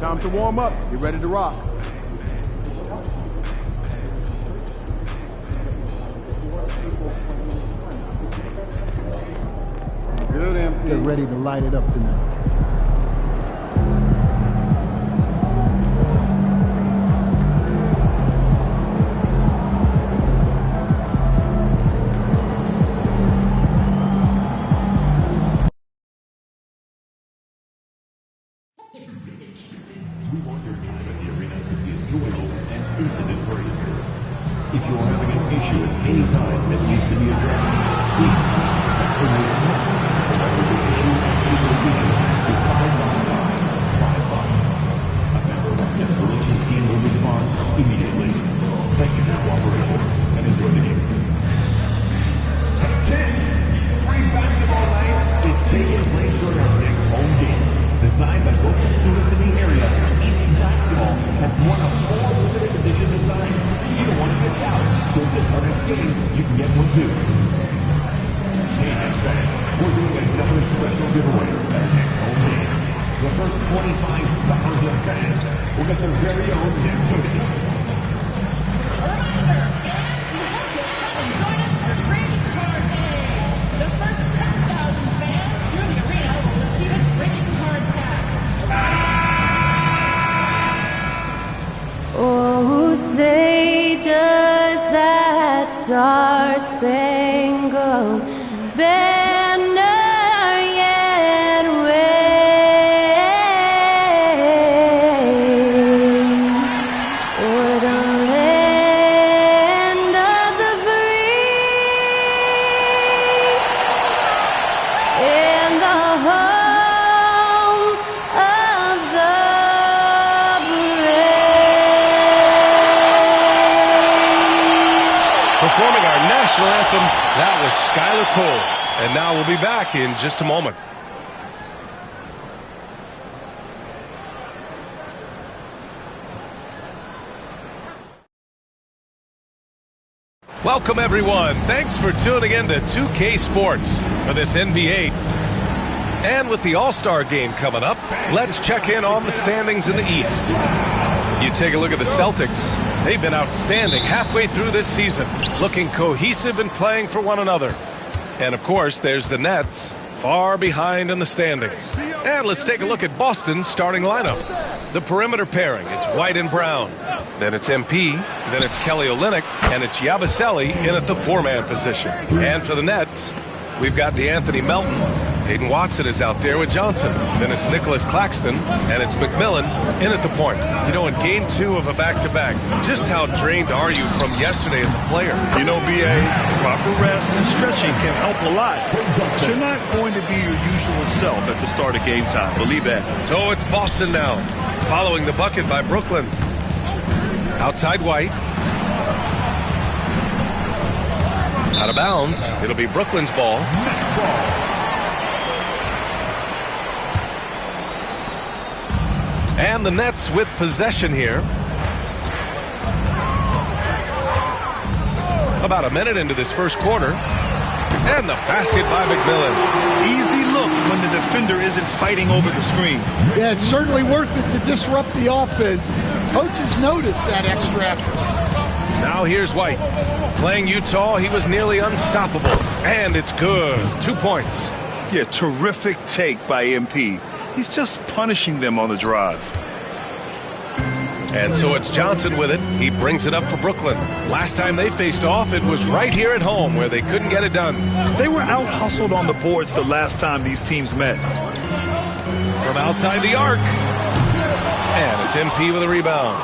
Time to warm up. Get ready to rock. Good, MP. Get ready to light it up tonight. We want your time at the arena to be enjoyable and incident-free. If you are having an issue at any time that needs to be addressed, please text the word NETS or write the issue and supervision to 55555. A member of our guest relations team will respond immediately. Thank you for your cooperation and enjoy the game. Free basketball night is taking place during our next home game. Designed by local students in the area, each basketball has one of 4 limited edition designs. You don't want to miss out. Don't miss our next game. You can get one too. Hey, Nets fans, we're doing another special giveaway at our next home game. The first 25,000 fans will get their very own Nets hoodie. Oh, say does that star-spangled banner yet wave o'er the land of the free and the home of the Performing our national anthem, that was Skylar Cole. And now we'll be back in just a moment. Welcome, everyone. Thanks for tuning in to 2K Sports for this NBA. And with the All-Star game coming up, let's check in on the standings in the East. You take a look at the Celtics. They've been outstanding halfway through this season, looking cohesive and playing for one another. And, of course, there's the Nets, far behind in the standings. And let's take a look at Boston's starting lineup. The perimeter pairing, it's White and Brown. Then it's MP, then it's Kelly Olynyk, and it's Yabusele in at the 4-man position. And for the Nets, we've got DeAnthony Melton. Hayden Watson is out there with Johnson. Then it's Nicholas Claxton, and it's McMillan in at the point. You know, in game 2 of a back-to-back, just how drained are you from yesterday as a player? You know, B.A., proper rest and stretching can help a lot. But you're not going to be your usual self at the start of game time. Believe that. So it's Boston now, following the bucket by Brooklyn. Outside White. Out of bounds. It'll be Brooklyn's ball. And the Nets with possession here. About a minute into this first quarter. And the basket by McMillan. Easy look when the defender isn't fighting over the screen. Yeah, it's certainly worth it to disrupt the offense. Coaches notice that extra effort. Now here's White. Playing Utah, he was nearly unstoppable. And it's good. 2 points. Yeah, terrific take by MP. He's just punishing them on the drive. And so it's Johnson with it. He brings it up for Brooklyn. Last time they faced off, it was right here at home where they couldn't get it done. They were out-hustled on the boards the last time these teams met. From outside the arc. And it's MP with a rebound.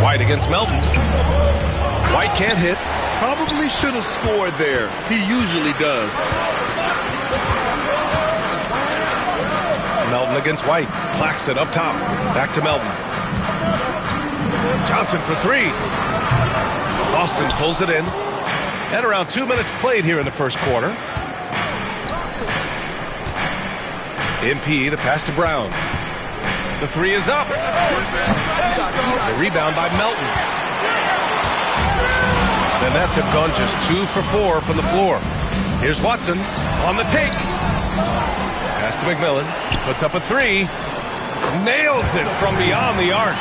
White against Melton. White can't hit. Probably should have scored there. He usually does. Melton against White. Claxton up top. Back to Melton. Johnson for 3. Boston pulls it in. And around 2 minutes played here in the first quarter. MP, the pass to Brown. The 3 is up. The rebound by Melton. The Nets have gone just 2 for 4 from the floor. Here's Watson on the take. Pass to to McMillan. Puts up a three. Nails it from beyond the arc.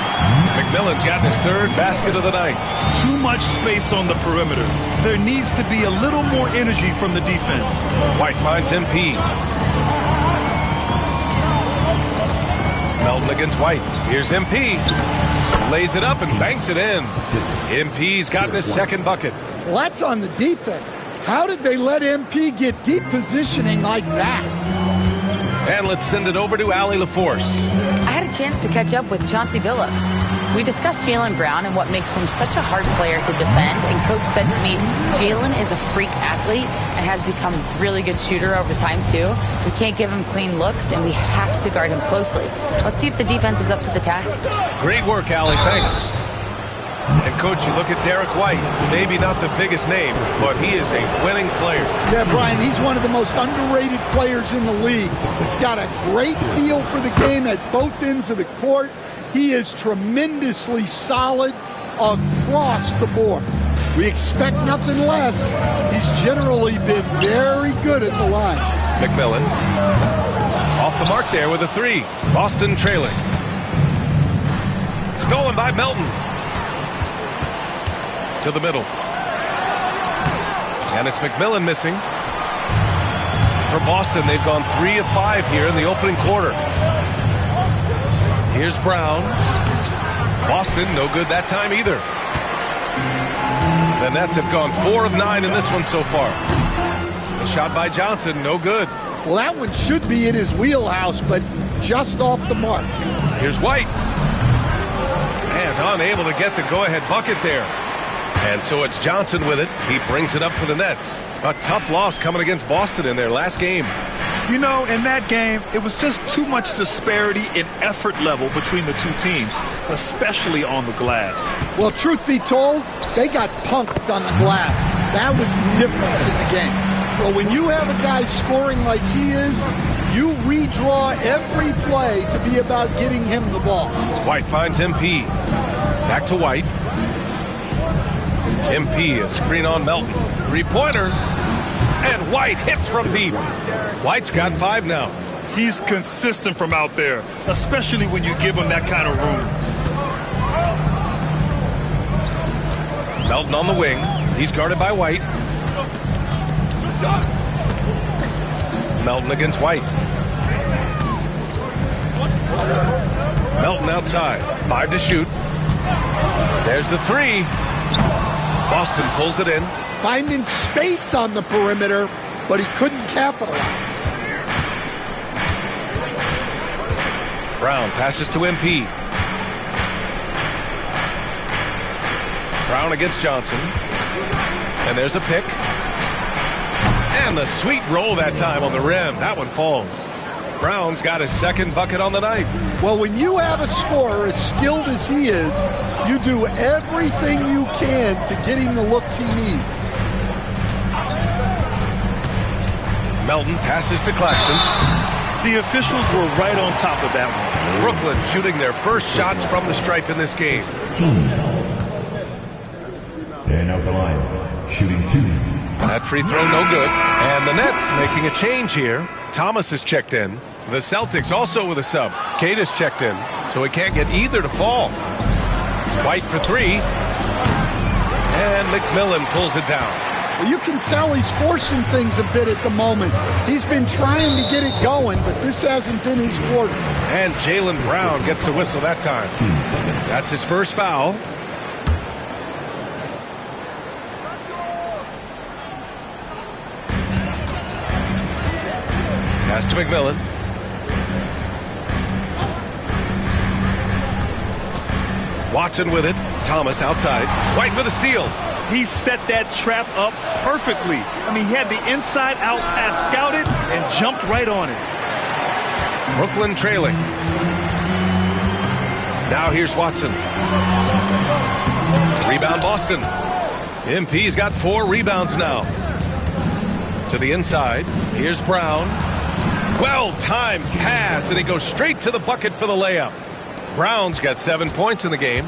McMillan's got his third basket of the night. Too much space on the perimeter. There needs to be a little more energy from the defense. White finds MP. Melton against White. Here's MP. Lays it up and banks it in. MP's gotten his second bucket. Well, that's on the defense. How did they let MP get deep positioning like that? And let's send it over to Allie LaForce. I had a chance to catch up with Chauncey Billups. We discussed Jaylen Brown and what makes him such a hard player to defend, and Coach said to me, Jaylen is a freak athlete and has become a really good shooter over time, too. We can't give him clean looks, and we have to guard him closely. Let's see if the defense is up to the task. Great work, Allie. Thanks. And, Coach, you look at Derek White, maybe not the biggest name, but he is a winning player. Yeah, Brian, he's one of the most underrated players in the league. He's got a great feel for the game at both ends of the court. He is tremendously solid across the board. We expect nothing less. He's generally been very good at the line. McMillan off the mark there with a three. Boston trailing. Stolen by Melton. To the middle. And it's McMillan missing. For Boston, they've gone 3 of 5 here in the opening quarter. Here's Brown. Boston, no good that time either. The Nets have gone 4 of 9 in this one so far. The shot by Johnson, no good. Well, that one should be in his wheelhouse, but just off the mark. Here's White. And unable to get the go-ahead bucket there. And so it's Johnson with it. He brings it up for the Nets. A tough loss coming against Boston in their last game. You know, in that game, it was just too much disparity in effort level between the two teams, especially on the glass. Well, truth be told, they got punked on the glass. That was the difference in the game. Well, when you have a guy scoring like he is, you redraw every play to be about getting him the ball. White finds MP. Back to White. MP, a screen on Melton. Three-pointer. And White hits from deep. White's got 5 now. He's consistent from out there, especially when you give him that kind of room. Melton on the wing. He's guarded by White. Melton against White. Melton outside. 5 to shoot. There's the three. Boston pulls it in. Finding space on the perimeter, but he couldn't capitalize. Brown passes to MP. Brown against Johnson. And there's a pick. And the sweet roll that time on the rim. That one falls. Brown's got his second bucket on the night. Well, when you have a scorer as skilled as he is, you do everything you can to get him the looks he needs. Melton passes to Claxton. The officials were right on top of that one. Brooklyn shooting their first shots from the stripe in this game. And out the line, shooting 2. That free throw no good. And the Nets making a change here. Thomas is checked in. The Celtics also with a sub. Cade is checked in, so he can't get either to fall. White for 3. And McMillan pulls it down. Well, you can tell he's forcing things a bit at the moment. He's been trying to get it going, but this hasn't been his quarter. And Jaylen Brown gets a whistle that time. That's his first foul. Pass to McMillan. Watson with it. Thomas outside. White with a steal. He set that trap up perfectly. I mean, he had the inside-out pass scouted and jumped right on it. Brooklyn trailing. Now here's Watson. Rebound Boston. MP's got 4 rebounds now. To the inside. Here's Brown. Well-timed pass, and he goes straight to the bucket for the layup. Brown's got 7 points in the game.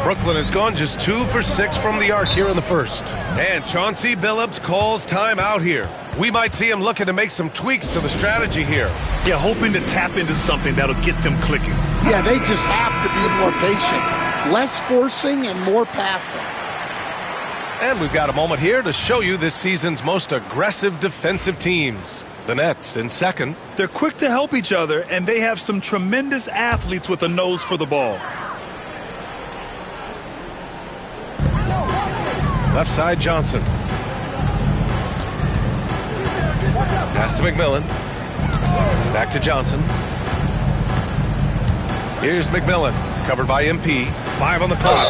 Brooklyn has gone just 2 for 6 from the arc here in the first. And Chauncey Billups calls timeout here. We might see him looking to make some tweaks to the strategy here. Yeah, hoping to tap into something that'll get them clicking. Yeah, they just have to be more patient. Less forcing and more passing. And we've got a moment here to show you this season's most aggressive defensive teams. The Nets in second. They're quick to help each other, and they have some tremendous athletes with a nose for the ball. Left side, Johnson. Pass to McMillan. Back to Johnson. Here's McMillan, covered by MP. 5 on the clock.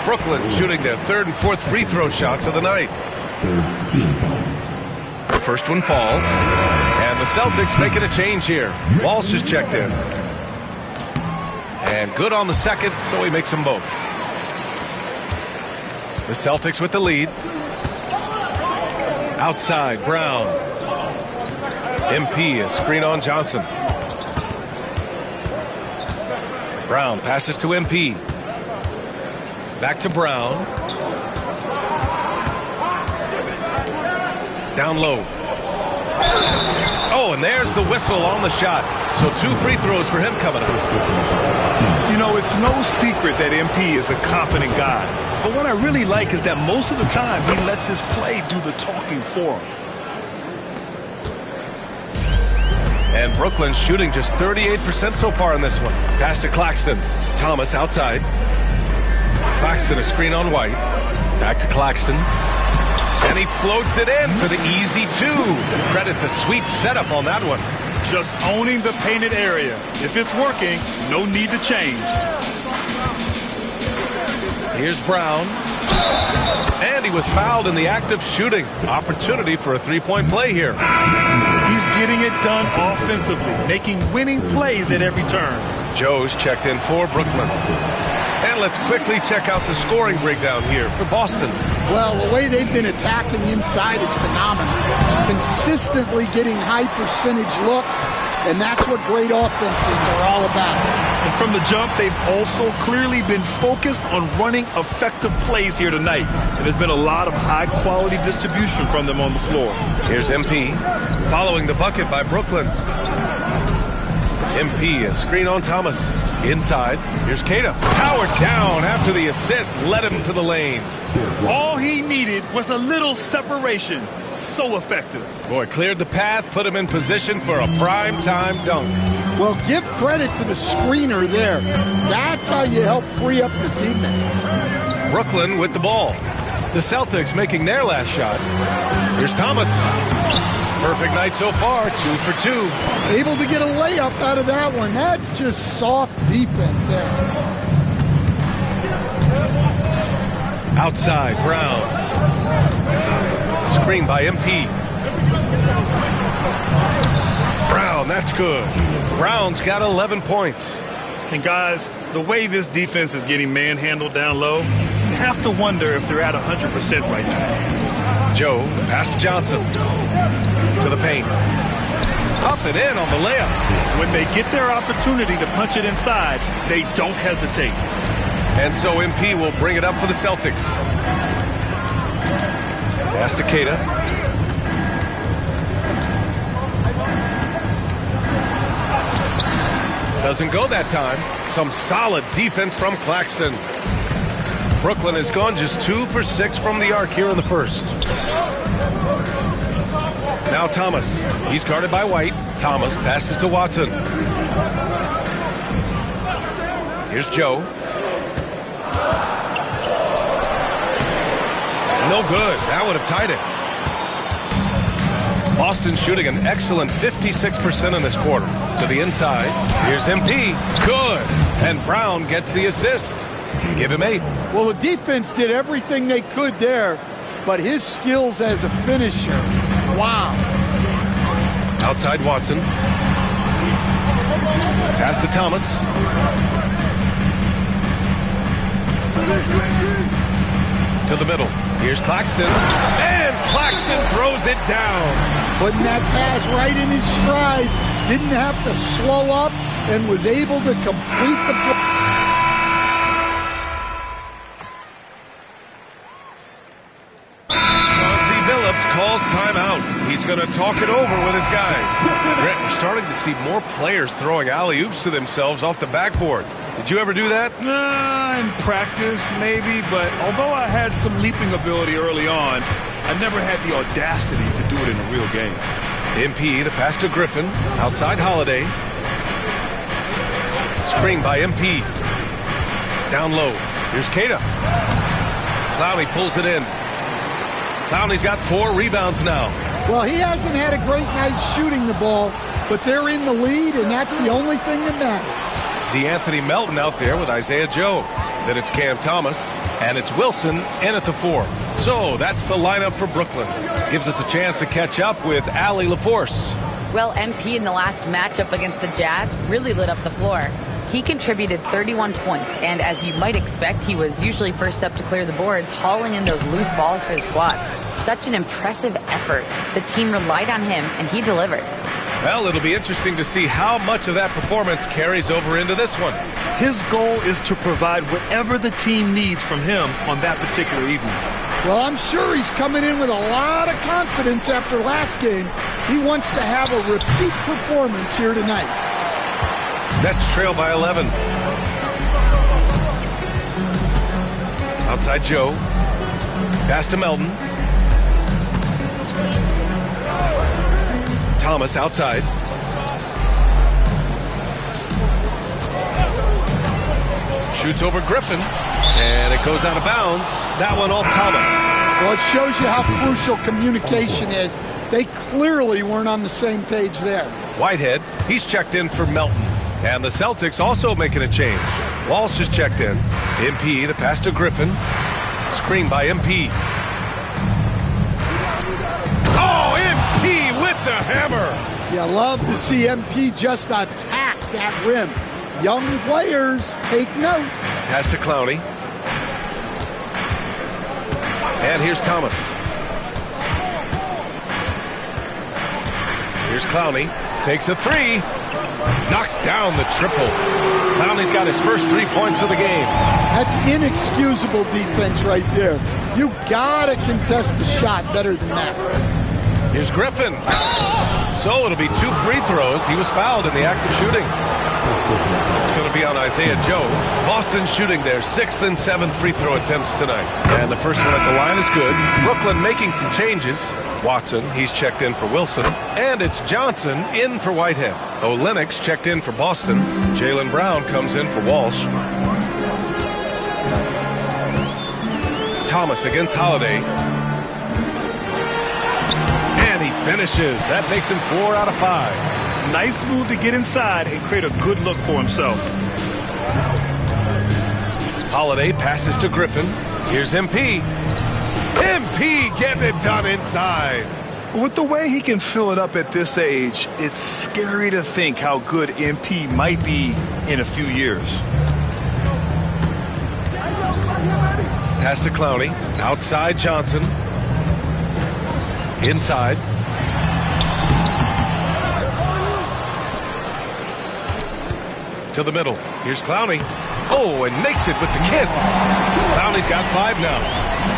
Brooklyn shooting their third and fourth free throw shots of the night. The first one falls. And the Celtics making a change here. Walsh is checked in. And good on the second, so he makes them both. The Celtics with the lead. Outside, Brown. MP, a screen on Johnson. Brown passes to MP. Back to Brown. Down low. Oh, and there's the whistle on the shot. So 2 free throws for him coming up. You know, it's no secret that MP is a confident guy. But what I really like is that most of the time he lets his play do the talking for him. And Brooklyn's shooting just 38% so far in this one. Pass to Claxton. Thomas outside. Claxton a screen on White. Back to Claxton. And he floats it in for the easy 2. Credit the sweet setup on that one. Just owning the painted area. If it's working, no need to change. Here's Brown. And he was fouled in the act of shooting. Opportunity for a three-point play here. He's getting it done offensively, making winning plays at every turn. Joe's checked in for Brooklyn. And let's quickly check out the scoring breakdown here for Boston. Well, the way they've been attacking inside is phenomenal. Consistently getting high percentage looks, and that's what great offenses are all about. And from the jump, they've also clearly been focused on running effective plays here tonight. And there's been a lot of high-quality distribution from them on the floor. Here's MP, following the bucket by Brooklyn. MP, a screen on Thomas. Inside, here's Keita. Powered down after the assist led him to the lane. All he needed was a little separation. So effective. Boy, cleared the path, put him in position for a prime-time dunk. Well, give credit to the screener there. That's how you help free up your teammates. Brooklyn with the ball. The Celtics making their last shot. Here's Thomas. Perfect night so far, 2 for 2. Able to get a layup out of that one. That's just soft defense there. Outside, Brown. Screen by MP. Brown, that's good. Brown's got 11 points. And guys, the way this defense is getting manhandled down low, you have to wonder if they're at 100% right now. Joe, the pass to Johnson. To the paint. Up and in on the layup. When they get their opportunity to punch it inside, they don't hesitate. And so MP will bring it up for the Celtics. Pass to Keita. Doesn't go that time. Some solid defense from Claxton. Brooklyn has gone just 2 for 6 from the arc here in the first. Now Thomas. He's guarded by White. Thomas passes to Watson. Here's Joe. No good. That would have tied it. Boston shooting an excellent 56% in this quarter. To the inside. Here's MP. Good. And Brown gets the assist. Give him 8. Well, the defense did everything they could there, but his skills as a finisher, wow. Outside Watson. Pass to Thomas. To the middle. Here's Claxton. And Claxton throws it down. Putting that pass right in his stride. Didn't have to slow up and was able to complete the play. Chauncey Billups calls He's going to talk it over with his guys. Grant, we're starting to see more players throwing alley-oops to themselves off the backboard. Did you ever do that? In practice, maybe, but although I had some leaping ability early on, I never had the audacity to do it in a real game. MP, the pass to Griffin, outside Holiday. Screen by MP. Down low. Here's Keita. Clowney pulls it in. Clowney's got 4 rebounds now. Well, he hasn't had a great night shooting the ball, but they're in the lead, and that's the only thing that matters. DeAnthony Melton out there with Isaiah Joe. Then it's Cam Thomas, and it's Wilson in at the 4. So that's the lineup for Brooklyn. Gives us a chance to catch up with Allie LaForce. Well, MP in the last matchup against the Jazz really lit up the floor. He contributed 31 points, and as you might expect, he was usually first up to clear the boards, hauling in those loose balls for the squad. Such an impressive effort. The team relied on him, and he delivered. Well, it'll be interesting to see how much of that performance carries over into this one. His goal is to provide whatever the team needs from him on that particular evening. Well, I'm sure he's coming in with a lot of confidence after last game. He wants to have a repeat performance here tonight. Nets trail by 11. Outside Joe. Pass to Melton. Thomas outside. Shoots over Griffin. And it goes out of bounds. That one off Thomas. Well, it shows you how crucial communication is. They clearly weren't on the same page there. Whitehead, he's checked in for Melton. And the Celtics also making a change. Walsh is checked in. MP, the pass to Griffin. Screen by MP. Oh, MP with the hammer. You love to see MP just attack that rim. Young players, take note. Pass to Clowney. And here's Thomas. Here's Clowney. Takes a 3. Knocks down the triple. Clowney's got his first 3 points of the game. That's inexcusable defense right there. You gotta contest the shot better than that. Here's Griffin. So it'll be 2 free throws. He was fouled in the act of shooting. It's going to be on Isaiah Joe. Boston shooting their 6th and 7th free throw attempts tonight. And the first one at the line is good. Brooklyn making some changes. Watson, he's checked in for Wilson. And it's Johnson in for Whitehead. Olenix checked in for Boston. Jaylen Brown comes in for Walsh. Thomas against Holiday. And he finishes. That makes him 4 out of 5. Nice move to get inside and create a good look for himself. Holiday passes to Griffin. Here's MP. MP getting it done inside. With the way he can fill it up at this age, it's scary to think how good MP might be in a few years. Pass to Clowney. Outside Johnson. Inside. To the middle. Here's Clowney. Oh, and makes it with the kiss. Clowney's got 5 now.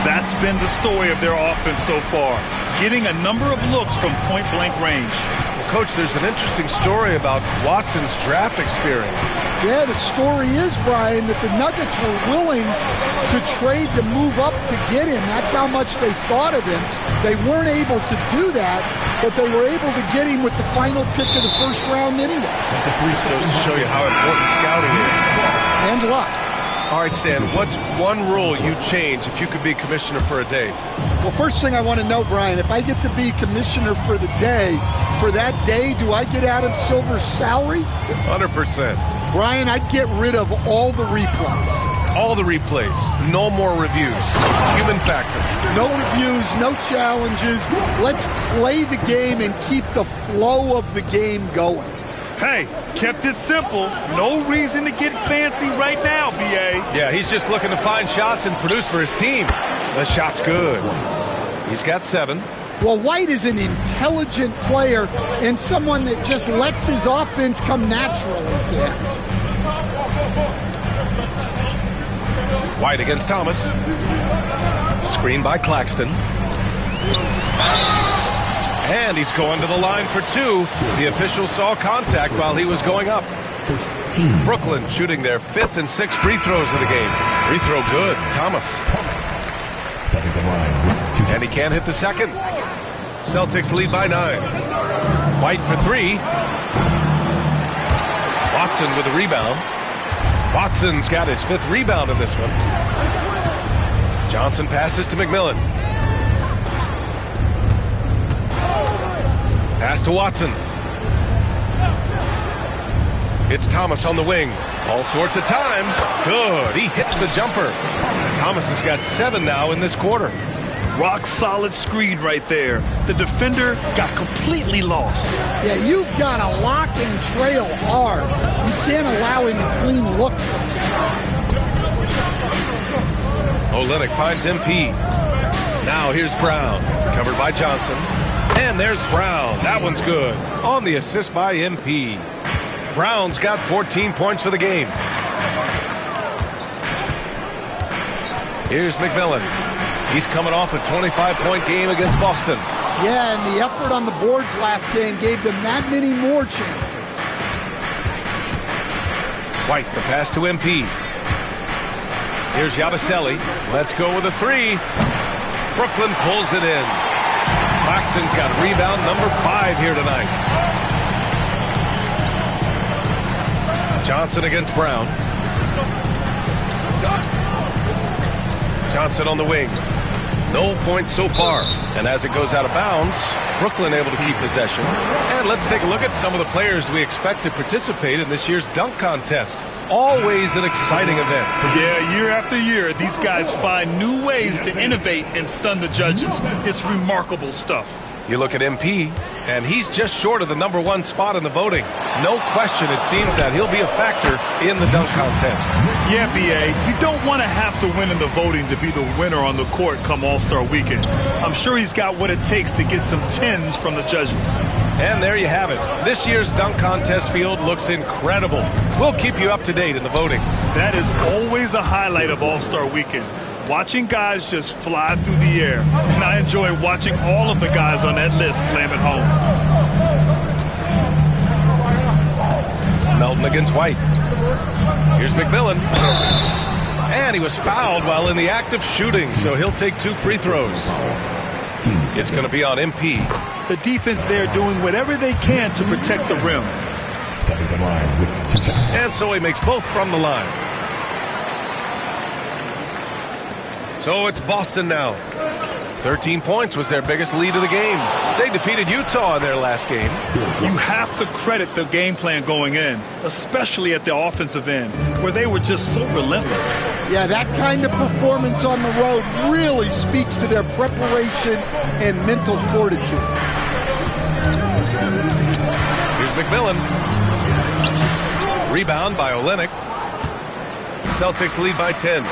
That's been the story of their offense so far, getting a number of looks from point-blank range. Well, Coach, there's an interesting story about Watson's draft experience. Yeah, the story is, Brian, that the Nuggets were willing to trade to move up to get him. That's how much they thought of him. They weren't able to do that, but they were able to get him with the final pick of the first round anyway. This goes to show you how important scouting is. And luck. All right, Stan, what's one rule you'd change if you could be commissioner for a day? Well, first thing I want to know, Brian, if I get to be commissioner for the day, for that day, do I get Adam Silver's salary? 100%. Brian, I'd get rid of all the replays. All the replays. No more reviews. Human factor. No reviews, no challenges. Let's play the game and keep the flow of the game going. Hey, kept it simple. No reason to get fancy right now, B.A. Yeah, he's just looking to find shots and produce for his team. The shot's good. He's got 7. Well, White is an intelligent player and someone that just lets his offense come naturally to him. White against Thomas. Screen by Claxton. And he's going to the line for two. The official saw contact while he was going up. Brooklyn shooting their 5th and 6th free throws of the game. Free throw good. Thomas. And he can't hit the second. Celtics lead by 9. White for 3. Watson with a rebound. Watson's got his 5th rebound in this one. Johnson passes to McMillan. Pass to Watson. It's Thomas on the wing. All sorts of time. Good. He hits the jumper. Thomas has got 7 now in this quarter. Rock solid screen right there. The defender got completely lost. Yeah, you've got to lock and trail hard. You can't allow him a clean look. Olynyk finds MP. Now here's Brown. Covered by Johnson. And there's Brown. That one's good. On the assist by MP. Brown's got 14 points for the game. Here's McMillan. He's coming off a 25-point game against Boston. Yeah, and the effort on the boards last game gave them that many more chances. White, the pass to MP. Here's Yabusele. Let's go with a 3. Brooklyn pulls it in. Claxton's got rebound number 5 here tonight. Johnson against Brown. Johnson on the wing. No points so far. And as it goes out of bounds, Brooklyn able to keep possession. And let's take a look at some of the players we expect to participate in this year's dunk contest. Always an exciting event. Yeah, year after year, these guys find new ways to innovate and stun the judges. It's remarkable stuff. You look at MP, and he's just short of the number 1 spot in the voting. No question, it seems that he'll be a factor in the dunk contest. Yeah, B.A., you don't want to have to win in the voting to be the winner on the court come All-Star Weekend. I'm sure he's got what it takes to get some 10s from the judges. And there you have it. This year's dunk contest field looks incredible. We'll keep you up to date in the voting. That is always a highlight of All-Star Weekend. Watching guys just fly through the air. And I enjoy watching all of the guys on that list slam it home. Melton against White. Here's McMillan. And he was fouled while in the act of shooting, so he'll take 2 free throws. It's going to be on MP. The defense there doing whatever they can to protect the rim. And so he makes both from the line. So it's Boston now. 13 points was their biggest lead of the game. They defeated Utah in their last game. You have to credit the game plan going in, especially at the offensive end, where they were just so relentless. Yeah, that kind of performance on the road really speaks to their preparation and mental fortitude. Here's McMillan. Rebound by Olynyk. Celtics lead by 10.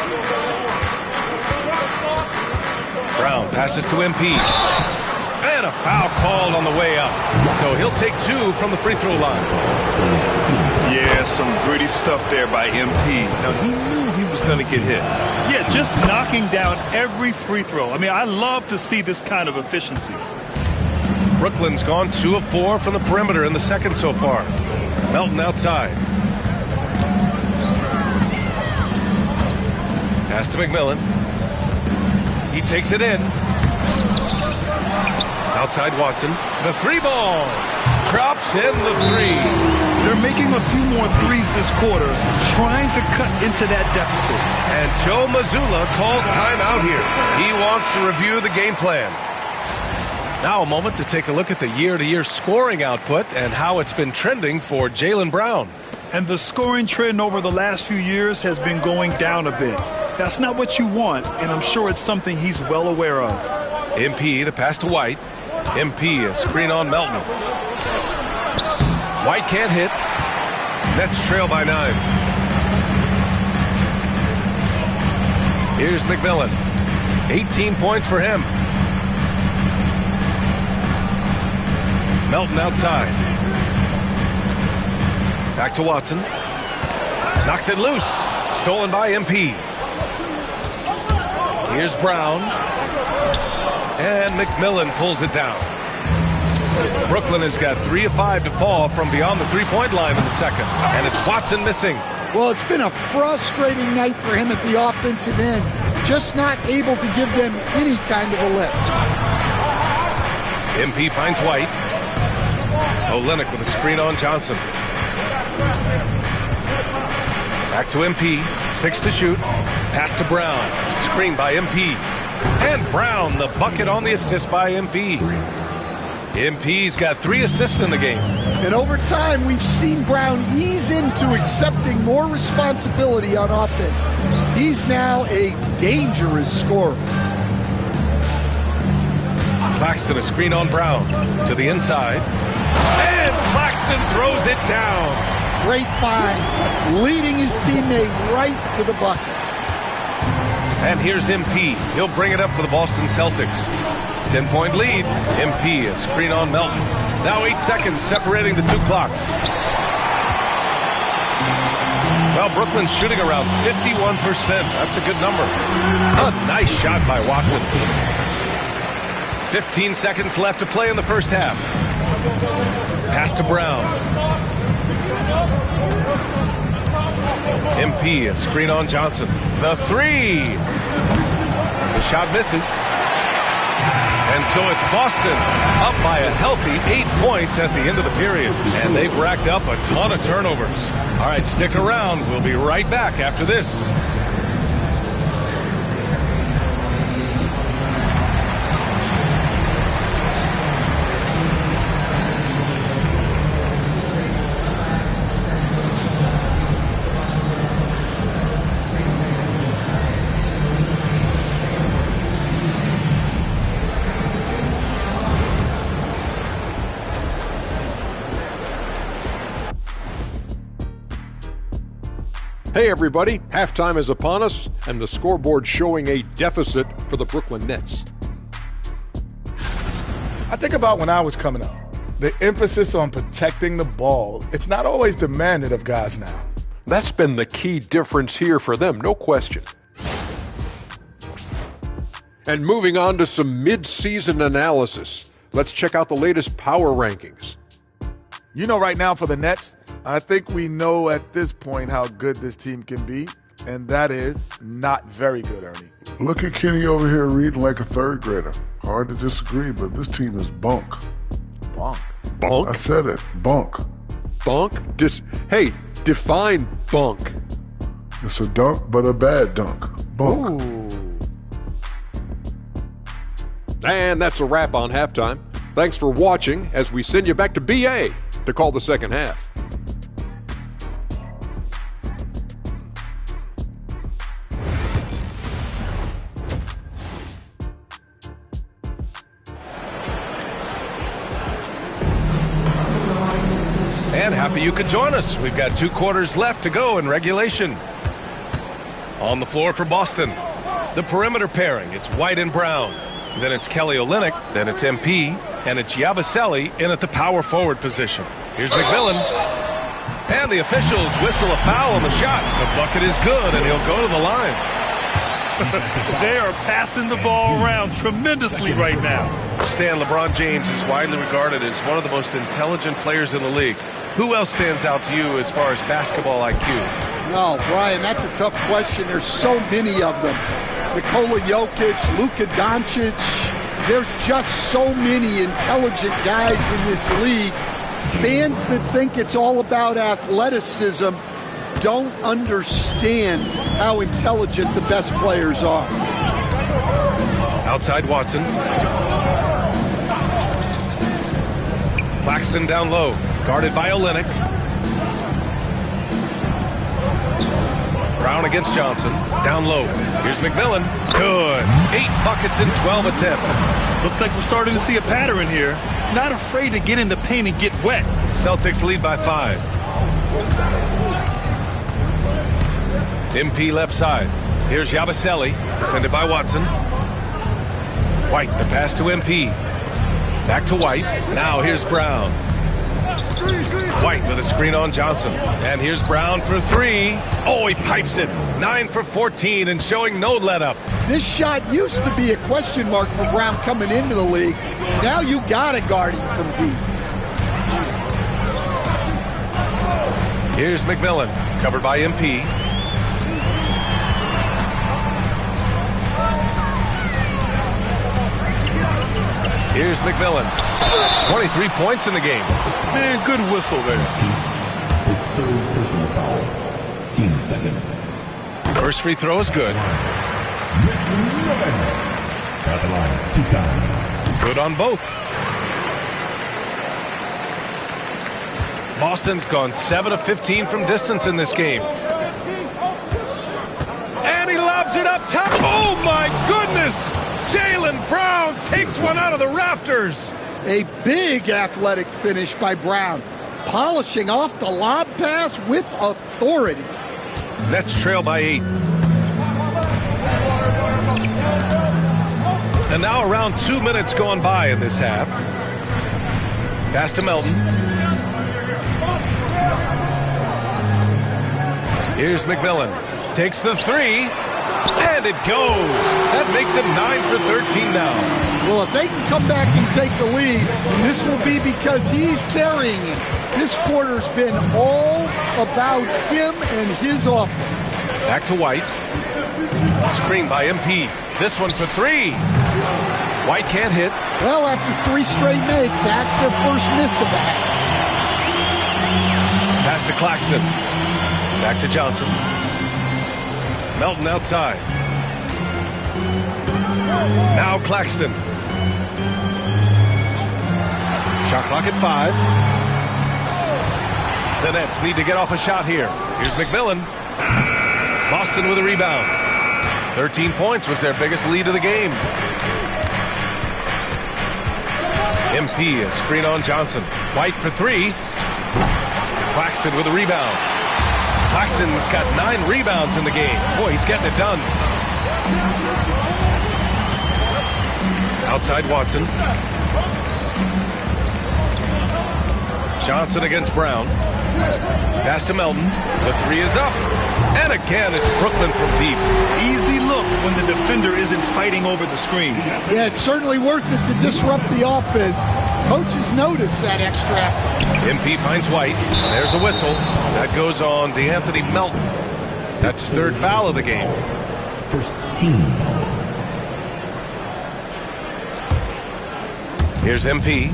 Brown passes to MP. And a foul called on the way up. So he'll take 2 from the free throw line. Yeah, some gritty stuff there by MP. Now, he knew he was going to get hit. Yeah, just knocking down every free throw. I mean, I love to see this kind of efficiency. Brooklyn's gone 2 of 4 from the perimeter in the second so far. Melton outside. Pass to McMillan. He takes it in. Outside Watson. The 3 ball. Drops in the 3. They're making a few more threes this quarter, trying to cut into that deficit. And Joe Mazzulla calls timeout here. He wants to review the game plan. Now a moment to take a look at the year-to-year scoring output and how it's been trending for Jaylen Brown. And the scoring trend over the last few years has been going down a bit. That's not what you want, and I'm sure it's something he's well aware of. MP, the pass to White. MP, a screen on Melton. White can't hit. Nets trail by 9. Here's McMillan. 18 points for him. Melton outside. Back to Watson. Knocks it loose. Stolen by MP. Here's Brown. And McMillan pulls it down. Brooklyn has got 3 of 5 to fall from beyond the three-point line in the second. And it's Watson missing. Well, it's been a frustrating night for him at the offensive end. Just not able to give them any kind of a lift. MP finds White. Olynyk with a screen on Johnson. Back to MP. 6 to shoot. Pass to Brown. Screen by MP. And Brown, the bucket on the assist by MP. MP's got 3 assists in the game. And over time, we've seen Brown ease into accepting more responsibility on offense. He's now a dangerous scorer. Claxton, a screen on Brown. To the inside. And Claxton throws it down. Great find, leading his teammate right to the bucket. And here's MP. He'll bring it up for the Boston Celtics. 10-point lead. MP, a screen on Melton. Now 8 seconds separating the 2 clocks. Well, Brooklyn's shooting around 51%. That's a good number. A nice shot by Watson. 15 seconds left to play in the first half. Pass to Brown. MP, a screen on Johnson. The 3. The shot misses. And so it's Boston up by a healthy 8 points at the end of the period. And they've racked up a ton of turnovers. All right, stick around. We'll be right back after this. Hey everybody, halftime is upon us, and the scoreboard showing a deficit for the Brooklyn Nets. I think about when I was coming up, the emphasis on protecting the ball, it's not always demanded of guys now. That's been the key difference here for them, no question. And moving on to some mid-season analysis, let's check out the latest power rankings. You know, right now for the Nets, I think we know at this point how good this team can be, and that is not very good, Ernie. Look at Kenny over here reading like a third grader. Hard to disagree, but this team is bunk. Bunk? Bunk? I said it, bunk. Bunk? Hey, define bunk. It's a dunk, but a bad dunk. Bunk. Ooh. And that's a wrap on halftime. Thanks for watching as we send you back to BA to call the second half. And happy you could join us. We've got 2 quarters left to go in regulation. On the floor for Boston, the perimeter pairing. It's White and Brown. Then it's Kelly Olynyk. Then it's MP. And it's Yabusele in at the power forward position. Here's McMillan. And the officials whistle a foul on the shot. The bucket is good, and he'll go to the line. They are passing the ball around tremendously right now. Stan, LeBron James is widely regarded as one of the most intelligent players in the league. Who else stands out to you as far as basketball IQ? No, Brian, that's a tough question. There's so many of them. Nikola Jokic, Luka Doncic. There's just so many intelligent guys in this league. Fans that think it's all about athleticism don't understand how intelligent the best players are. Outside Watson. Claxton down low, guarded by Olynyk. Brown against Johnson, down low. Here's McMillan. Good. 8 buckets in 12 attempts. Looks like we're starting to see a pattern here. Not afraid to get in the paint and get wet. Celtics lead by 5. MP left side. Here's Yabusele, defended by Watson. White, the pass to MP. Back to White. Now here's Brown. White with a screen on Johnson. And here's Brown for three. Oh, he pipes it. 9 for 14 and showing no let-up. This shot used to be a question mark for Brown coming into the league. Now you got to guard him from deep. Here's McMillan, covered by MP. Here's McMillan. 23 points in the game. Man, good whistle there. His third personal foul. Team second. First free throw is good. At the line, 2 times. Good on both. Boston's gone 7 of 15 from distance in this game. And he lobs it up top. Oh, my goodness! Jaylen Brown takes one out of the rafters. A big athletic finish by Brown, polishing off the lob pass with authority. Nets trail by 8. And now around 2 minutes gone by in this half. Pass to Melton. Here's McMillan. Takes the three. And it goes. That makes it 9 for 13 now. Well, if they can come back and take the lead, this will be because he's carrying it. This quarter's been all about him and his offense. Back to White. Screen by MP. This one for three. White can't hit. Well, after 3 straight makes, that's their first miss of the half. Pass to Claxton. Back to Johnson. Melton outside. Now Claxton. Shot clock at 5. The Nets need to get off a shot here. Here's McMillan. Boston with a rebound. 13 points was their biggest lead of the game. MP, a screen on Johnson. White for three. Claxton with a rebound. Claxton's got 9 rebounds in the game. Boy, he's getting it done. Outside Watson. Johnson against Brown. Pass to Melton. The three is up. And again, it's Brooklyn from deep. Easy look when the defender isn't fighting over the screen. Yeah, it's certainly worth it to disrupt the offense. Coaches notice that extra effort. MP finds White. There's a whistle. That goes on DeAnthony Melton. That's his 3rd foul of the game. First team foul. Here's MP.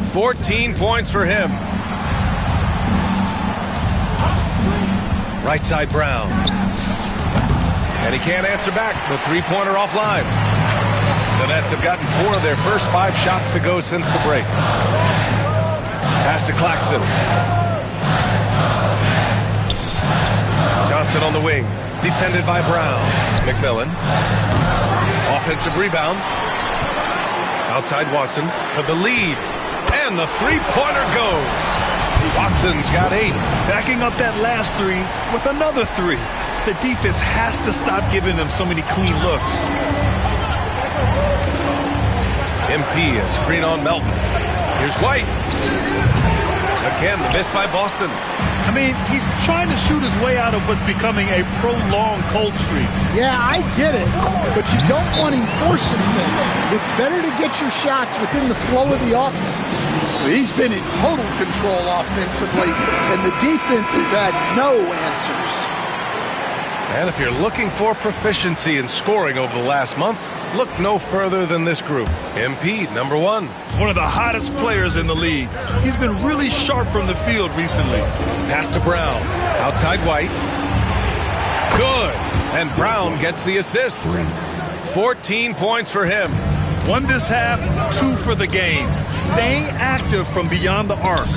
14 points for him. Right side Brown. And he can't answer back. The three-pointer offline. The Nets have gotten 4 of their first 5 shots to go since the break. Pass to Claxton. Johnson on the wing. Defended by Brown. McMillan. Offensive rebound. Outside Watson for the lead. And the three-pointer goes. Watson's got 8. Backing up that last 3 with another 3. The defense has to stop giving them so many clean looks. MP, a screen on Melton. Here's White. Again, the miss by Boston. I mean, he's trying to shoot his way out of what's becoming a prolonged cold streak. Yeah, I get it, but you don't want him forcing things. It's better to get your shots within the flow of the offense. He's been in total control offensively, and the defense has had no answers. And if you're looking for proficiency in scoring over the last month, look no further than this group. MP, number 1. One of the hottest players in the league. He's been really sharp from the field recently. Pass to Brown. Outside White. Good. And Brown gets the assist. 14 points for him. 1 this half, 2 for the game. Staying active from beyond the arc.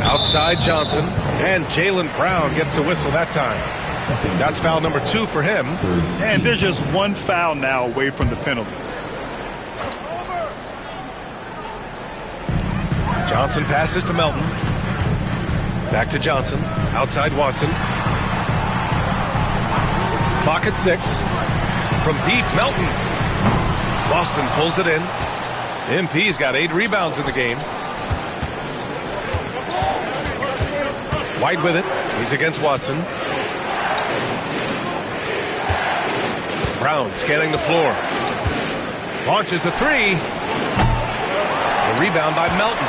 Outside Johnson. And Jaylen Brown gets a whistle that time. That's foul number 2 for him. And there's just 1 foul now away from the penalty. Johnson passes to Melton. Back to Johnson. Outside Watson. Clock at 6. From deep, Melton. Boston pulls it in. MP's got 8 rebounds in the game. White with it. He's against Watson. Brown scanning the floor. Launches a 3. The rebound by Melton.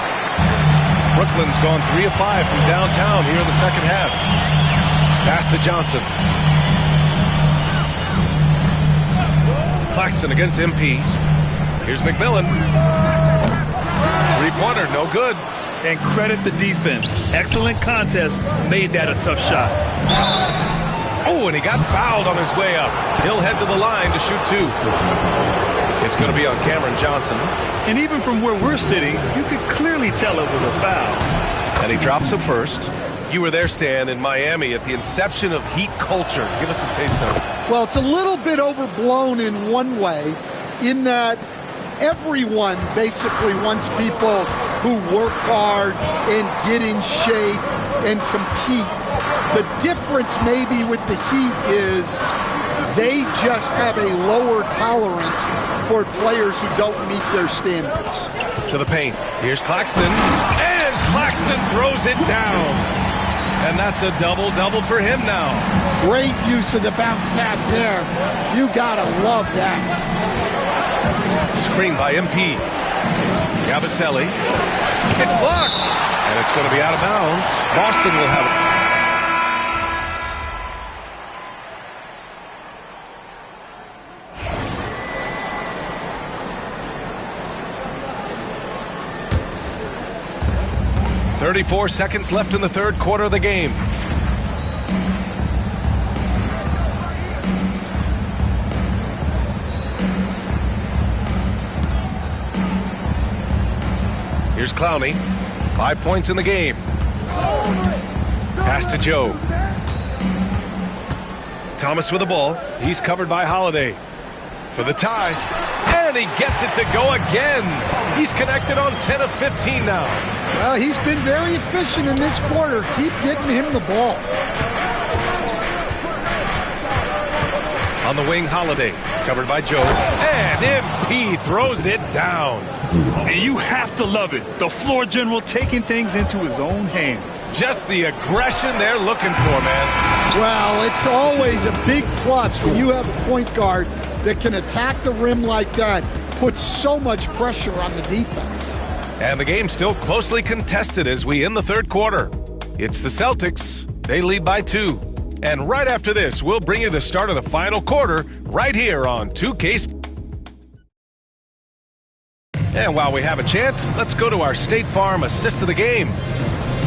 Brooklyn's gone 3 of 5 from downtown here in the second half. Pass to Johnson. Claxton against MP. Here's McMillan. 3-pointer, no good. And credit the defense. Excellent contest. Made that a tough shot. Oh, and he got fouled on his way up. He'll head to the line to shoot 2. It's going to be on Cameron Johnson. And even from where we're sitting, you could clearly tell it was a foul. And he drops it first. You were there, Stan, in Miami at the inception of Heat culture. Give us a taste of it. Well, it's a little bit overblown in one way, in that everyone basically wants people who work hard and get in shape and compete. The difference maybe with the Heat is they just have a lower tolerance for players who don't meet their standards. To the paint. Here's Claxton. And Claxton throws it down. And that's a double-double for him now. Great use of the bounce pass there. You gotta love that. Screen by MP. Gabaselli. It's blocked. And it's going to be out of bounds. Boston will have it. .34 seconds left in the third quarter of the game. Here's Clowney. 5 points in the game. Pass to Joe. Thomas with the ball. He's covered by Holiday. For the tie. And he gets it to go again. He's connected on 10 of 15 now. Well, he's been very efficient in this quarter. Keep getting him the ball. On the wing, Holiday. Covered by Joe. And MP throws it down. And you have to love it. The floor general taking things into his own hands. Just the aggression they're looking for, man. Well, it's always a big plus when you have a point guard that can attack the rim like that. Puts so much pressure on the defense. And the game's still closely contested as we end the third quarter. It's the Celtics. They lead by 2. And right after this, we'll bring you the start of the final quarter right here on 2K. And while we have a chance, let's go to our State Farm assist of the game.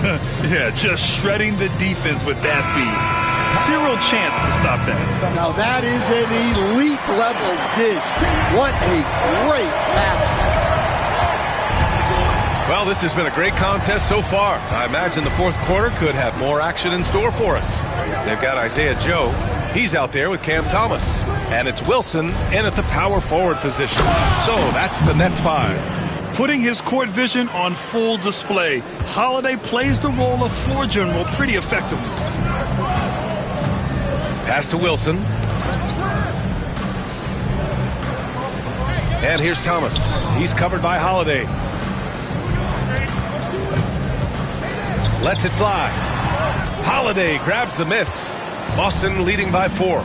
Yeah, just shredding the defense with that feed. 0 chance to stop that. Now that is an elite level dish. What a great pass. Well, this has been a great contest so far. I imagine the fourth quarter could have more action in store for us. They've got Isaiah Joe. He's out there with Cam Thomas. And it's Wilson in at the power forward position. So that's the Nets 5. Putting his court vision on full display. Holiday plays the role of floor general pretty effectively. Pass to Wilson. And here's Thomas. He's covered by Holiday. Lets it fly. Holiday grabs the miss. Boston leading by 4.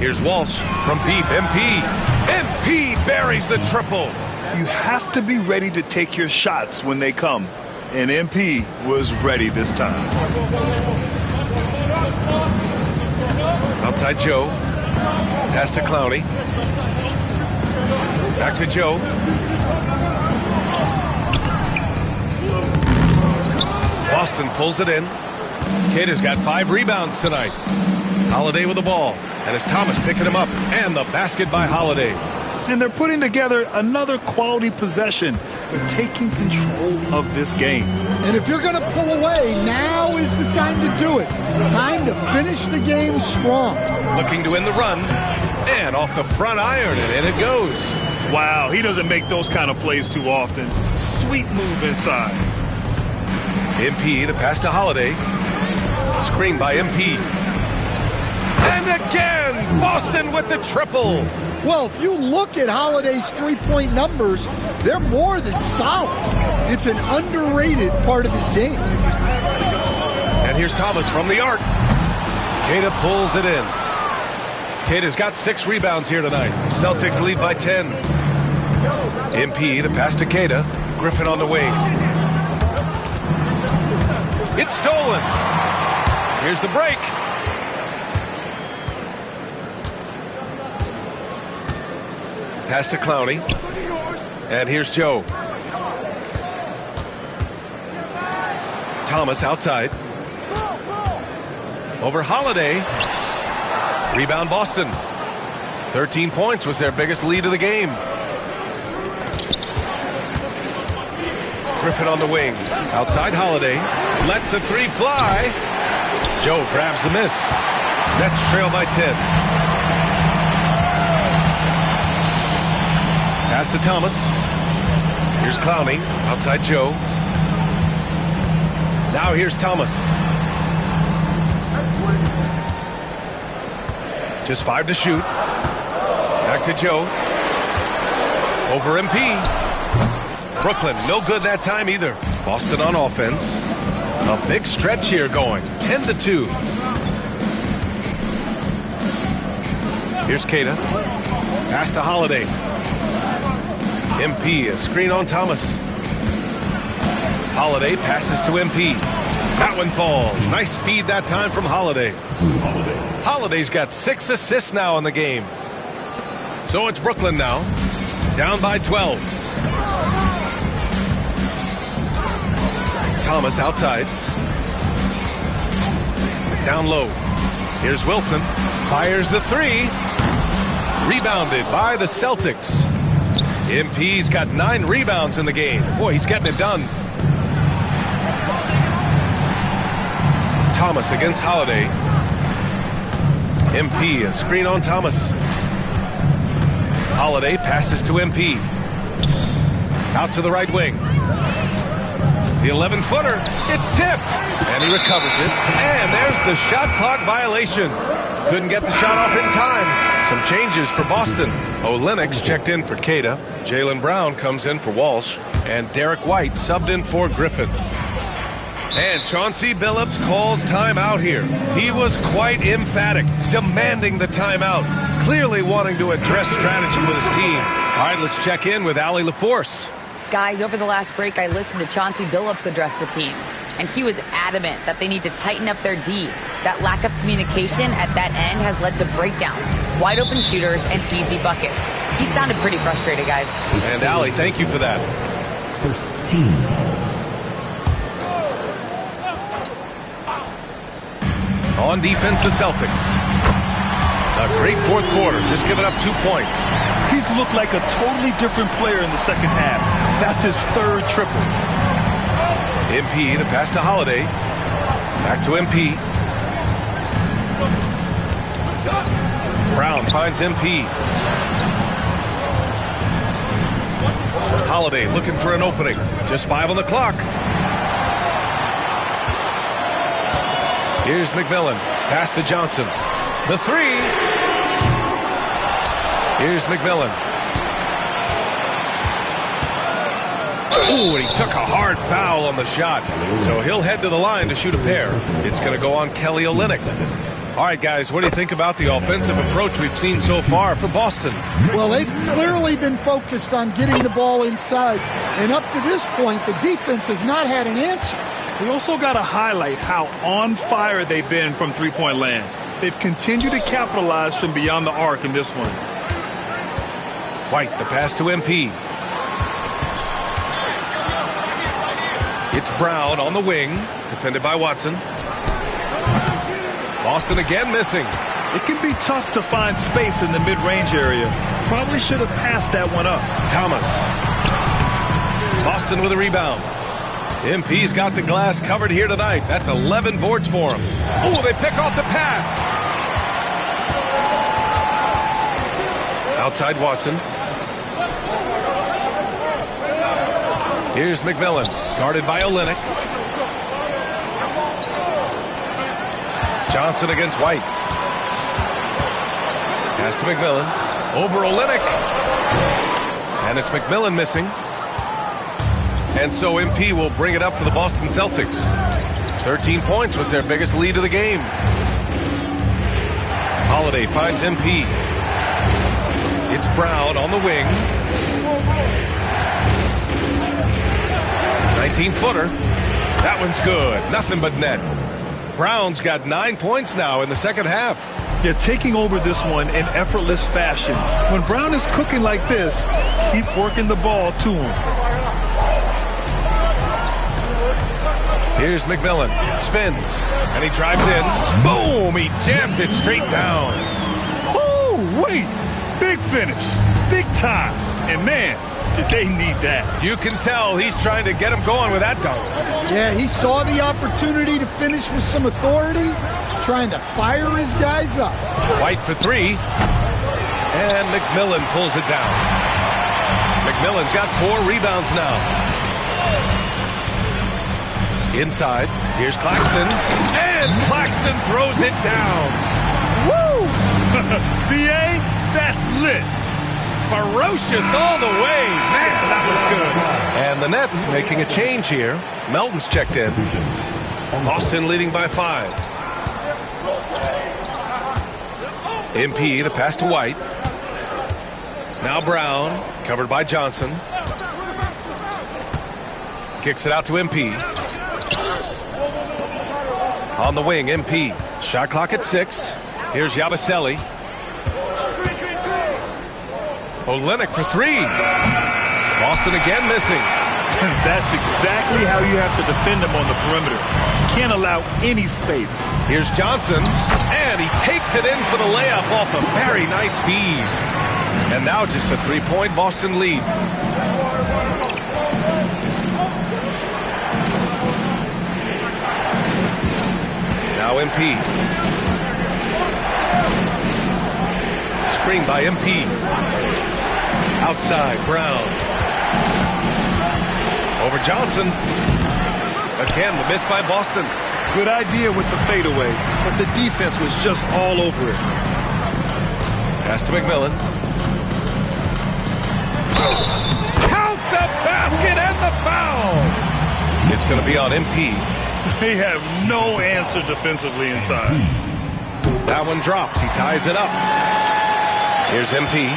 Here's Walsh from deep. MP. MP buries the triple. You have to be ready to take your shots when they come. And MP was ready this time. Outside Joe. Pass to Clowney. Back to Joe. Boston pulls it in. Kidd has got 5 rebounds tonight. Holiday with the ball. And it's Thomas picking him up. And the basket by Holiday. And they're putting together another quality possession. They're taking control of this game. And if you're going to pull away, now is the time to do it. Time to finish the game strong. Looking to win the run. And off the front iron, and in it goes. Wow, he doesn't make those kind of plays too often. Sweet move inside. MP, the pass to Holiday. Screen by MP. And again, Boston with the triple. Well, if you look at Holiday's three-point numbers, they're more than solid. It's an underrated part of his game. And here's Thomas from the arc. Queta pulls it in. Queta's got 6 rebounds here tonight. Celtics lead by 10. MP, the pass to Queta. Griffin on the wing. It's stolen. Here's the break. Pass to Clowney. And here's Joe. Thomas outside. Over Holiday. Rebound Boston. 13 points was their biggest lead of the game. Griffin on the wing. Outside Holiday. Lets the 3 fly. Joe grabs the miss. Nets trail by 10. Pass to Thomas. Here's Clowney. Outside Joe. Now here's Thomas. Just 5 to shoot. Back to Joe. Over MP. Brooklyn, no good that time either. Boston on offense. A big stretch here going. 10-2. Here's Queta. Pass to Holiday. MP, a screen on Thomas. Holiday passes to MP. That one falls. Nice feed that time from Holiday. Holiday's got 6 assists now in the game. So it's Brooklyn now. Down by 12. Thomas outside. Down low. Here's Wilson. Fires the 3. Rebounded by the Celtics. MP's got 9 rebounds in the game. Boy, he's getting it done. Thomas against Holiday. MP, a screen on Thomas. Holiday passes to MP. Out to the right wing. The 11-footer, it's tipped. And he recovers it. And there's the shot clock violation. Couldn't get the shot off in time. Some changes for Boston. Olenek's checked in for Queta. Jaylen Brown comes in for Walsh. And Derek White subbed in for Griffin. And Chauncey Billups calls timeout here. He was quite emphatic, demanding the timeout, clearly wanting to address strategy with his team. All right, let's check in with Allie LaForce. Guys, over the last break, I listened to Chauncey Billups address the team, and he was adamant that they need to tighten up their D. That lack of communication at that end has led to breakdowns, wide open shooters, and easy buckets. He sounded pretty frustrated, guys. And Allie, thank you for that. First team. On defense, the Celtics. A great fourth quarter, just giving up 2 points. He's looked like a totally different player in the second half. That's his 3rd triple. MP, the pass to Holiday. Back to MP. Brown finds MP. Holiday looking for an opening. Just 5 on the clock. Here's McMillan. Pass to Johnson. The 3. Here's McMillan. Ooh, and he took a hard foul on the shot. So he'll head to the line to shoot a pair. It's going to go on Kelly Olynyk. All right, guys, what do you think about the offensive approach we've seen so far for Boston? Well, they've clearly been focused on getting the ball inside. And up to this point, the defense has not had an answer. We also got to highlight how on fire they've been from three-point land. They've continued to capitalize from beyond the arc in this one. White, the pass to MP. It's Brown on the wing, defended by Watson. Boston again missing. It can be tough to find space in the mid-range area. Probably should have passed that one up. Thomas. Boston with a rebound. MP's got the glass covered here tonight. That's 11 boards for him. Oh, they pick off the pass. Outside Watson. Here's McMillan, guarded by Olynyk. Johnson against White. Pass to McMillan. Over Olynyk. And it's McMillan missing. And so MP will bring it up for the Boston Celtics. 13 points was their biggest lead of the game. Holiday finds MP. It's Brown on the wing. 19-footer. That one's good. Nothing but net. Brown's got 9 points now in the second half. Yeah, taking over this one in effortless fashion. When Brown is cooking like this, keep working the ball to him. Here's McMillan. Spins. And he drives in. Boom! He jams it straight down. Oh, wait. Big finish. Big time. And man, did they need that. You can tell he's trying to get him going with that dunk. Yeah, he saw the opportunity to finish with some authority, trying to fire his guys up. White for three. And McMillan pulls it down. McMillan's got 4 rebounds now. Inside, here's Claxton. And Claxton throws it down. Woo! BA, that's lit. Ferocious all the way. Man, that was good. And the Nets making a change here. Melton's checked in. Boston leading by 5. MP, the pass to White. Now Brown, covered by Johnson. Kicks it out to MP. On the wing, MP. Shot clock at 6. Here's Yabusele. Olynyk for 3. Boston again missing. That's exactly how you have to defend him on the perimeter. Can't allow any space. Here's Johnson, and he takes it in for the layup off a very nice feed. And now just a 3-point Boston lead. Now MP. Screen by MP. Outside, Brown. Over Johnson. Again, the miss by Boston. Good idea with the fadeaway, but the defense was just all over it. Pass to McMillan. Count the basket and the foul! It's going to be on MP. They have no answer defensively inside. That one drops. He ties it up. Here's MP.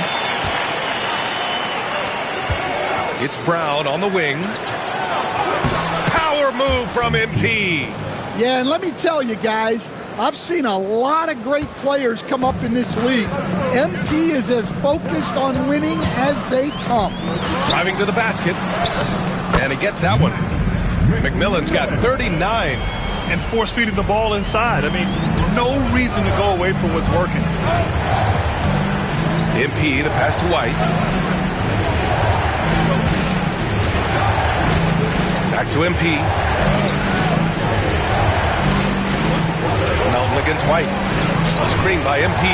It's Brown on the wing. Power move from MP. Yeah, and let me tell you guys, I've seen a lot of great players come up in this league. MP is as focused on winning as they come. Driving to the basket. And he gets that one. McMillan's got 39. And force feeding the ball inside. I mean, no reason to go away from what's working. MP, the pass to White. Back to MP. Melton against White. Screen by MP.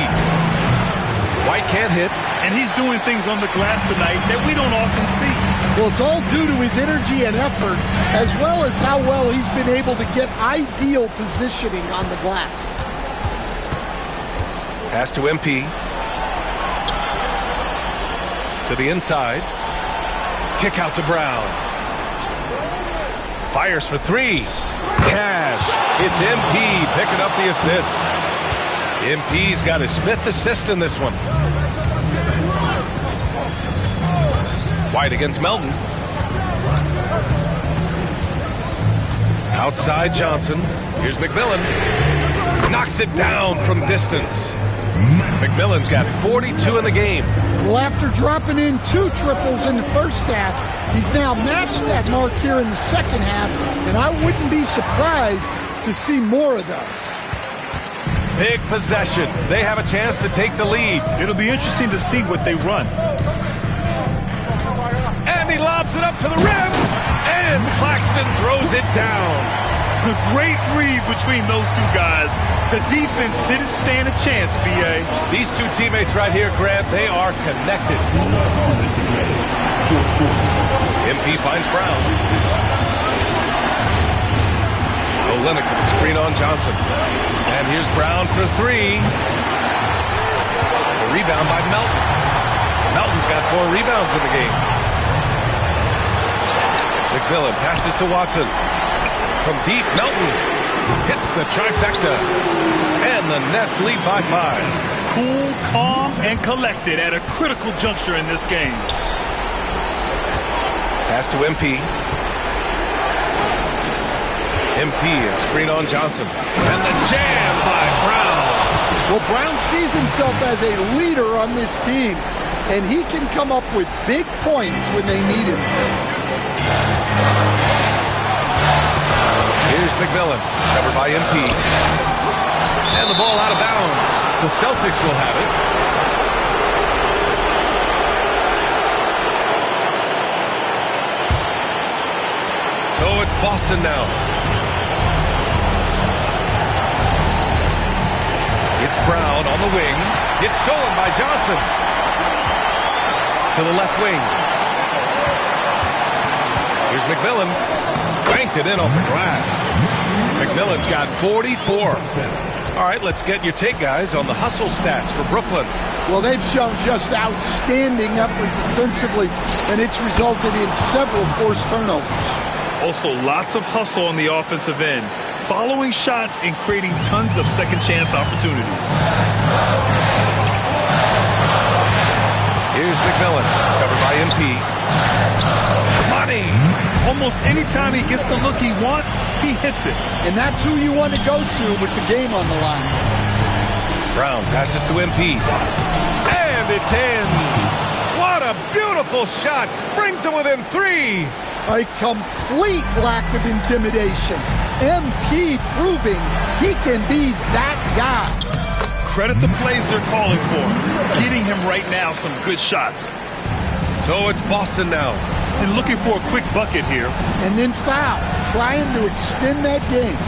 White can't hit. And he's doing things on the glass tonight that we don't often see. Well, it's all due to his energy and effort, as well as how well he's been able to get ideal positioning on the glass. Pass to MP. To the inside. Kick out to Brown. Fires for 3. Cash. It's MP picking up the assist. MP's got his 5th assist in this one. White against Melton. Outside Johnson. Here's McMillan. Knocks it down from distance. McMillan's got 42 in the game. Well, after dropping in 2 triples in the first half, he's now matched that mark here in the second half, and I wouldn't be surprised to see more of those. Big possession. They have a chance to take the lead. It'll be interesting to see what they run. And he lobs it up to the rim. And Claxton throws it down. A great read between those 2 guys. The defense didn't stand a chance, B.A. These 2 teammates right here, Grant, they are connected. MP finds Brown. Olynyk with a screen on Johnson. And here's Brown for 3. The rebound by Melton. Melton's got 4 rebounds in the game. McMillan passes to Watson. From deep, Melton hits the trifecta. And the Nets lead by 5. Cool, calm, and collected at a critical juncture in this game. Pass to MP. MP and screen on Johnson. And the jam by Brown. Well, Brown sees himself as a leader on this team, and he can come up with big points when they need him to. Here's McMillan, covered by MP. And the ball out of bounds. The Celtics will have it. So it's Boston now. It's Brown on the wing. It's stolen by Johnson. To the left wing. Here's McMillan. Banked it in off the glass. McMillan's got 44. All right, let's get your take, guys, on the hustle stats for Brooklyn. Well, they've shown just outstanding effort defensively, and it's resulted in several forced turnovers. Also, lots of hustle on the offensive end, following shots and creating tons of second chance opportunities. Here's McMillan, covered by MP. Money! Almost any time he gets the look he wants, he hits it. And that's who you want to go to with the game on the line. Brown passes to MP. And it's in! What a beautiful shot! Brings him within 3! A complete lack of intimidation. MP proving he can be that guy. Credit the plays they're calling for. Getting him right now some good shots. So it's Boston now. And looking for a quick bucket here. And then foul, trying to extend that game.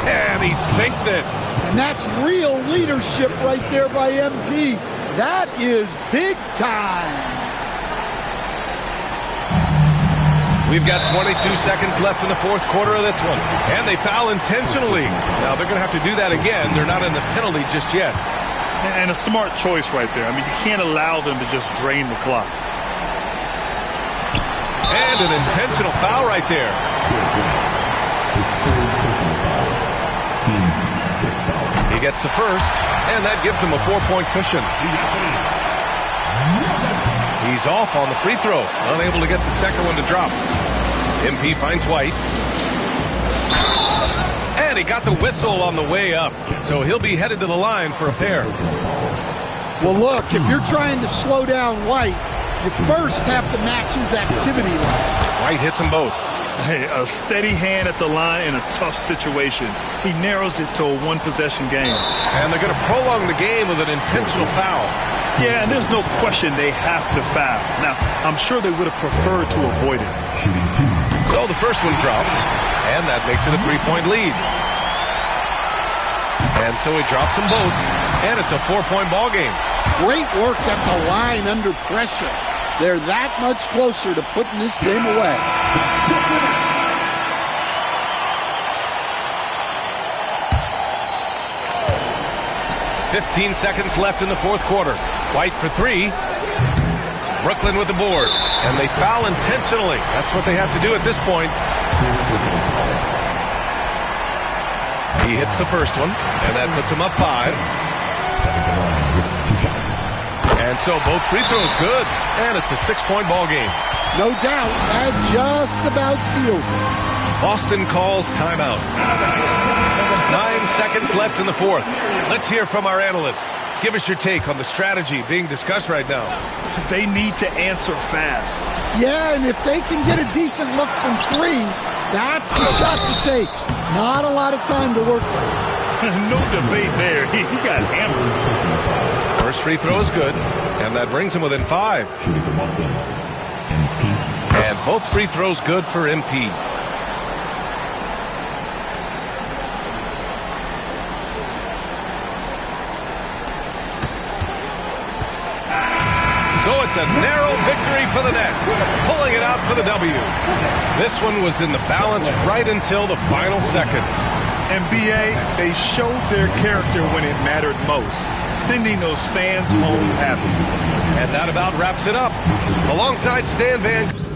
And he sinks it. And that's real leadership right there by MP. That is big time. We've got 22 seconds left in the fourth quarter of this one. And they foul intentionally. Now they're going to have to do that again. They're not in the penalty just yet. And a smart choice right there. I mean, you can't allow them to just drain the clock. And an intentional foul right there. He gets the first, and that gives him a 4-point cushion. He's off on the free throw, unable to get the second one to drop. MP finds White. And he got the whistle on the way up, so he'll be headed to the line for a pair. Well, look, if you're trying to slow down White, you first have to match his activity level. White hits them both. Hey, a steady hand at the line in a tough situation. He narrows it to a one-possession game. And they're going to prolong the game with an intentional foul. Yeah, and there's no question they have to foul. Now, I'm sure they would have preferred to avoid it. So the first one drops, and that makes it a 3-point lead. And so he drops them both, and it's a 4-point ball game. Great work at the line under pressure. They're that much closer to putting this game away. "15 seconds left in the fourth quarter. White for 3. Brooklyn with the board. And they foul intentionally. That's what they have to do at this point. He hits the first one, and that puts him up 5. And so both free throws good, and it's a 6-point ball game. No doubt, that just about seals it. Boston calls timeout. 9 seconds left in the fourth. Let's hear from our analyst. Give us your take on the strategy being discussed right now. They need to answer fast. Yeah, and if they can get a decent look from 3, that's the shot to take. Not a lot of time to work with. No debate there. He got hammered. First free throw is good, and that brings him within 5. And both free throws good for MP. So it's a narrow victory for the Nets, pulling it out for the W. This one was in the balance right until the final seconds. And BA, they showed their character when it mattered most, sending those fans home happy. And that about wraps it up. Alongside Stan Van...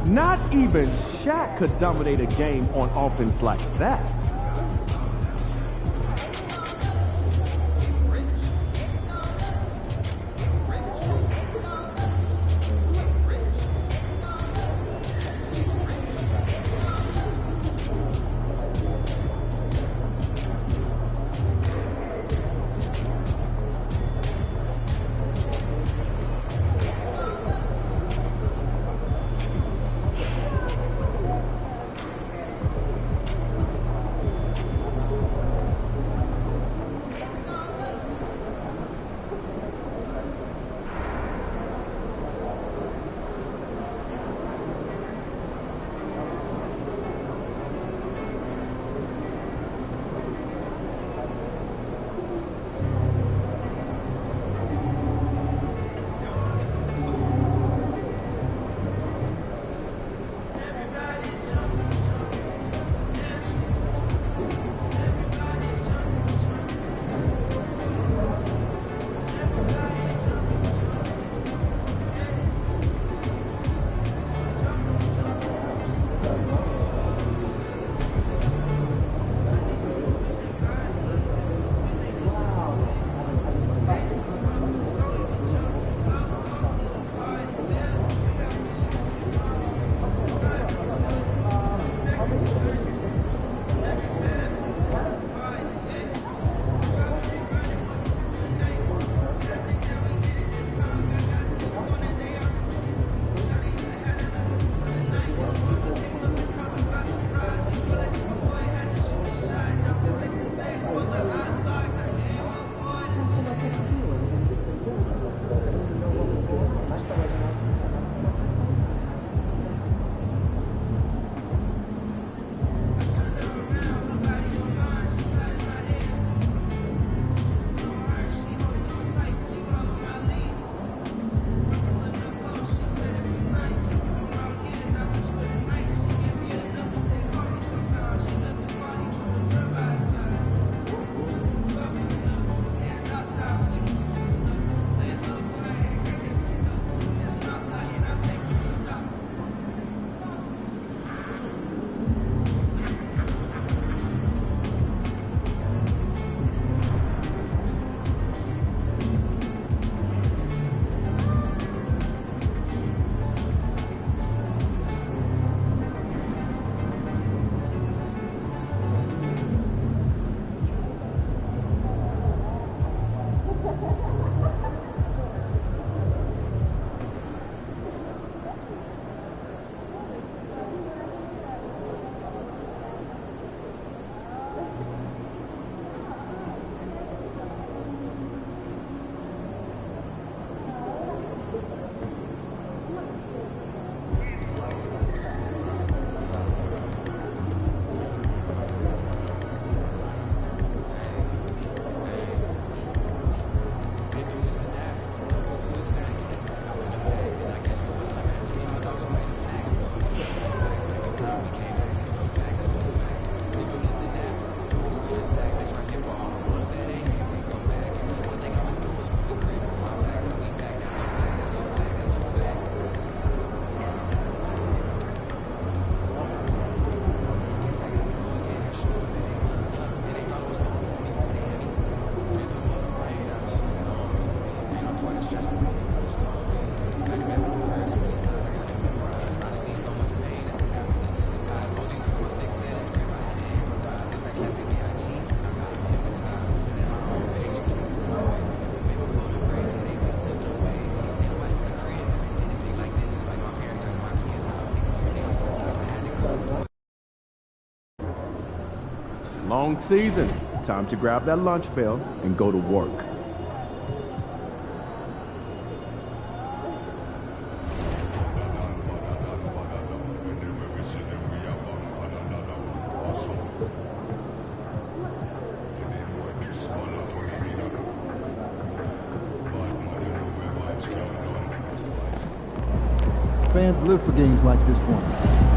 Not even Shaq could dominate a game on offense like that. Long season. Time to grab that lunch bell and go to work. Fans live for games like this one.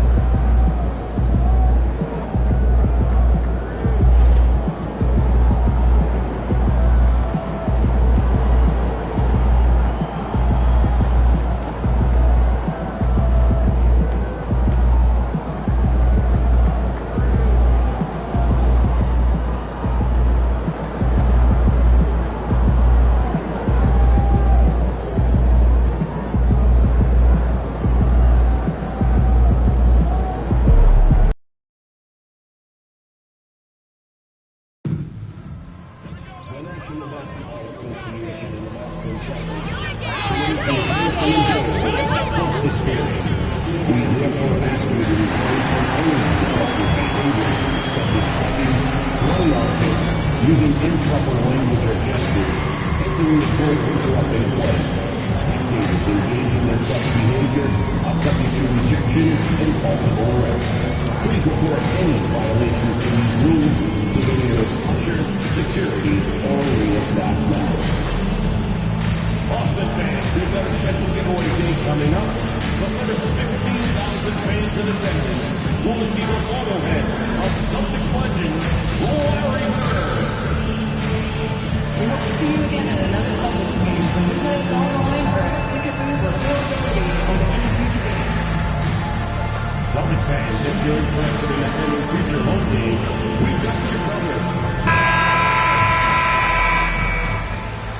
Using improper language or gestures, entering the court interrupting play, spectators engaging in such behavior are subject to rejection and possible arrest. Please report any violations to these rules to the nearest usher, security, or arena staff member. Boston fans, we've got a special giveaway day coming up. The first 15,000 fans in attendance will receive a photo head of Celtics legend Larry Bird. We hope to see you again at another Celtics game. From Midnight Online or at ticket booth or availability on the nba2k25 game. Celtics fans, if you're interested in attending future home games, we've got you covered.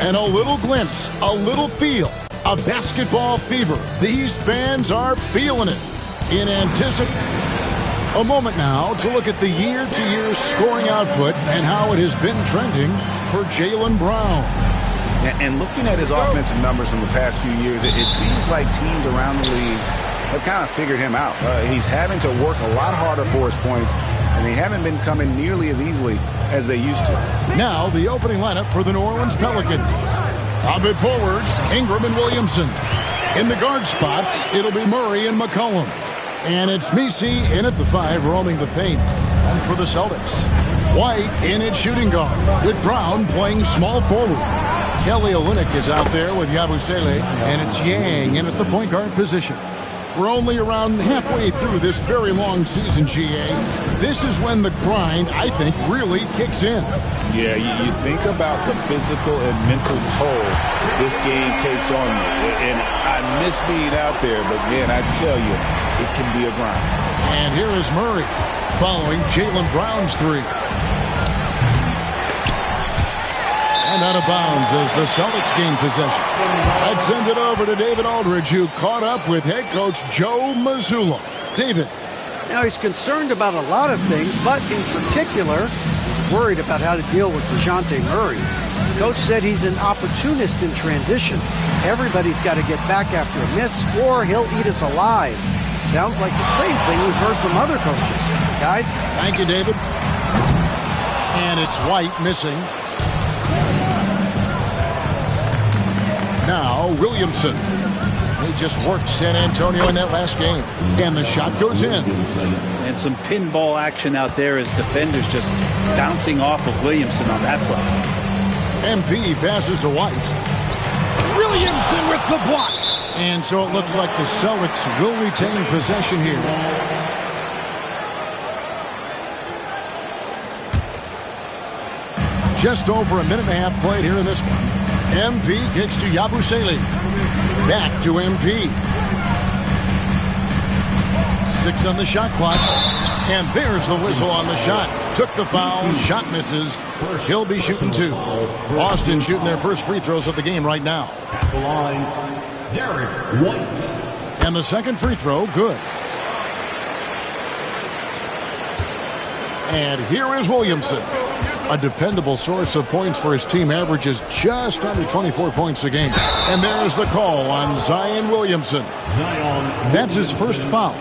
And a little glimpse, a little feel of basketball fever. These fans are feeling it in anticipation. A moment now to look at the year-to-year scoring output and how it has been trending for Jaylen Brown. And looking at his offensive numbers from the past few years, it seems like teams around the league have kind of figured him out. He's having to work a lot harder for his points, and they haven't been coming nearly as easily as they used to. Now the opening lineup for the New Orleans Pelicans. A bit forward, Ingram and Williamson. In the guard spots, it'll be Murray and McCollum. And it's Messi in at the 5, roaming the paint. And for the Celtics, White in at shooting guard, with Brown playing small forward. Kelly Olynyk is out there with Yabusele, and it's Yang in at the point guard position. We're only around halfway through this very long season, GA. This is when the grind, I think, really kicks in. Yeah, you think about the physical and mental toll this game takes on you. And I miss being out there, but, man, I tell you, it can be a grind. And here is Murray following Jaylen Brown's 3. And out of bounds as the Celtics gain possession. I'd send it over to David Aldridge, who caught up with head coach Joe Mazzulla. David. Now, he's concerned about a lot of things, but in particular, he's worried about how to deal with DeJounte Murray. Coach said he's an opportunist in transition. Everybody's got to get back after a miss, or he'll eat us alive. Sounds like the same thing we've heard from other coaches. Guys? Thank you, David. And it's White missing. Now, Williamson. He just worked San Antonio in that last game. And the shot goes in. And some pinball action out there as defenders just bouncing off of Williamson on that play. MP passes to White. Williamson with the block. And so it looks like the Celtics will retain possession here. Just over a minute and a half played here in this one. MP kicks to Yabusele. Back to MP. 6 on the shot clock. And there's the whistle on the shot. Took the foul. Shot misses. He'll be shooting 2. Boston shooting their first free throws of the game right now. At the line, Derek White. And the second free throw, good. And here is Williamson. A dependable source of points for his team, averages just under 24 points a game. And there's the call on Zion Williamson. That's his first foul.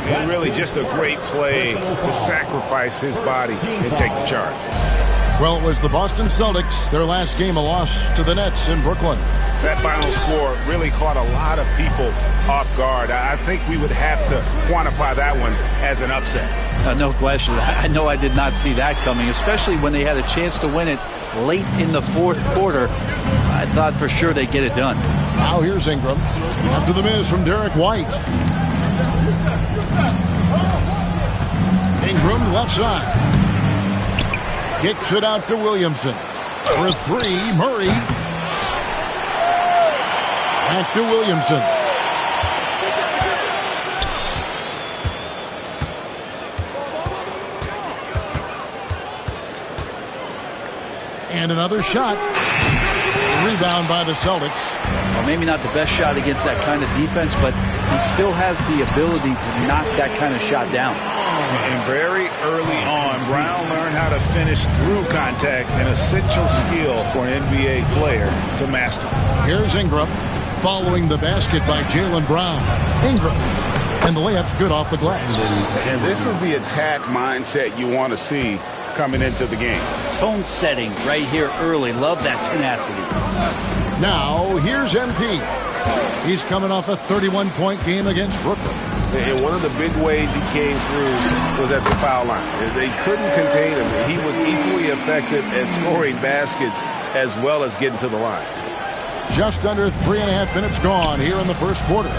And really just a great play to sacrifice his body and take the charge. Well, it was the Boston Celtics, their last game, a loss to the Nets in Brooklyn. That final score really caught a lot of people off guard. I think we would have to quantify that one as an upset. No question. I know I did not see that coming, especially when they had a chance to win it late in the fourth quarter. I thought for sure they'd get it done. Now here's Ingram. After the miss from Derek White. Ingram left side. Kicks it out to Williamson. For three, Murray. Back to Williamson. And another shot. Rebound by the Celtics. Well, maybe not the best shot against that kind of defense, but he still has the ability to knock that kind of shot down. And very early on, Brown learned how to finish through contact, an essential skill for an NBA player to master. Here's Ingram following the basket by Jaylen Brown. Ingram. And the layup's good off the glass. And this is the attack mindset you want to see coming into the game. Tone setting right here early. Love that tenacity. Now, here's MP. He's coming off a 31-point game against Brooklyn. And one of the big ways he came through was at the foul line. They couldn't contain him. He was equally effective at scoring baskets as well as getting to the line. Just under 3.5 minutes gone here in the first quarter.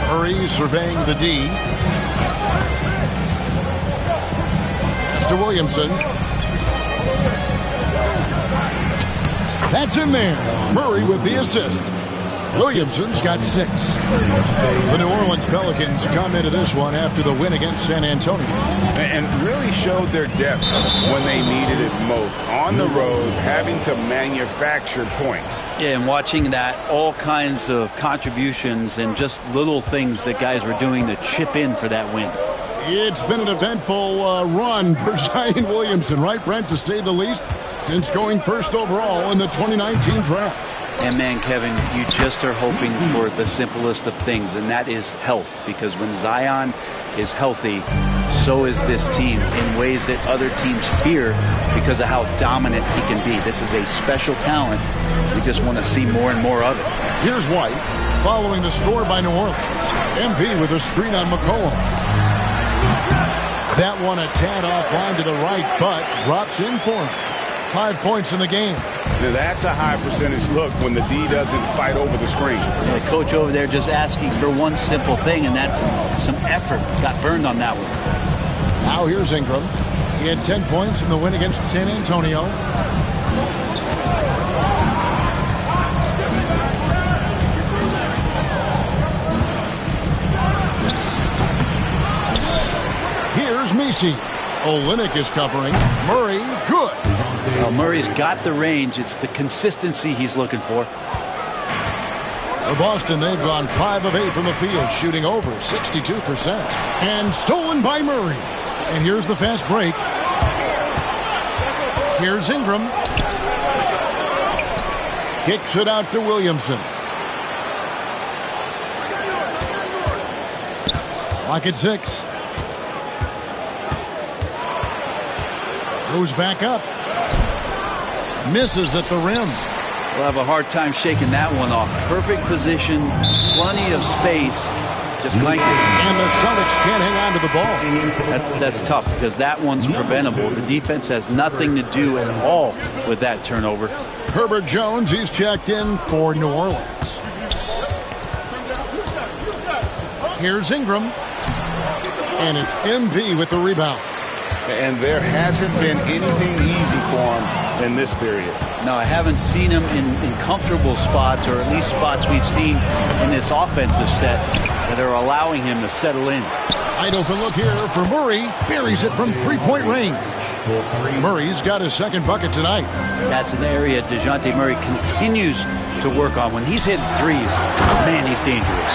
Murray surveying the D. That's to Williamson. That's in there. Murray with the assist. Williamson's got 6. The New Orleans Pelicans come into this one after the win against San Antonio. And really showed their depth when they needed it most. On the road, having to manufacture points. Yeah, and watching that, all kinds of contributions and just little things that guys were doing to chip in for that win. It's been an eventful run for Zion Williamson, right, Brent, to say the least, since going first overall in the 2019 draft. And man, Kevin, you just are hoping for the simplest of things, and that is health. Because when Zion is healthy, so is this team in ways that other teams fear because of how dominant he can be. This is a special talent. We just want to see more and more of it. Here's White following the score by New Orleans. MP with a screen on McCollum. That one a tad offline to the right, but drops in for him. 5 points in the game. Now that's a high percentage look when the D doesn't fight over the screen. Yeah, the coach over there just asking for one simple thing, and that's some effort. Got burned on that one. Now here's Ingram. He had 10 points in the win against San Antonio. Here's Messi. Olynyk is covering. Murray, good. Well, Murray's got the range. It's the consistency he's looking for. For Boston, they've gone 5 of 8 from the field, shooting over 62%. And stolen by Murray. And here's the fast break. Here's Ingram. Kicks it out to Williamson. Clock at 6. Goes back up. Misses at the rim. We'll have a hard time shaking that one off. Perfect position, plenty of space. Just clanked it. And the Celtics can't hang on to the ball. That's tough because that one's preventable. The defense has nothing to do at all with that turnover. Herbert Jones, he's checked in for New Orleans. Here's Ingram. And it's MV with the rebound. And there hasn't been anything easy for him in this period. No, I haven't seen him in comfortable spots, or at least spots we've seen in this offensive set that are allowing him to settle in. Wide open look here for Murray. Buries it from three-point range. Murray's got his second bucket tonight. That's an area DeJounte Murray continues to work on. When he's hitting threes, man, he's dangerous.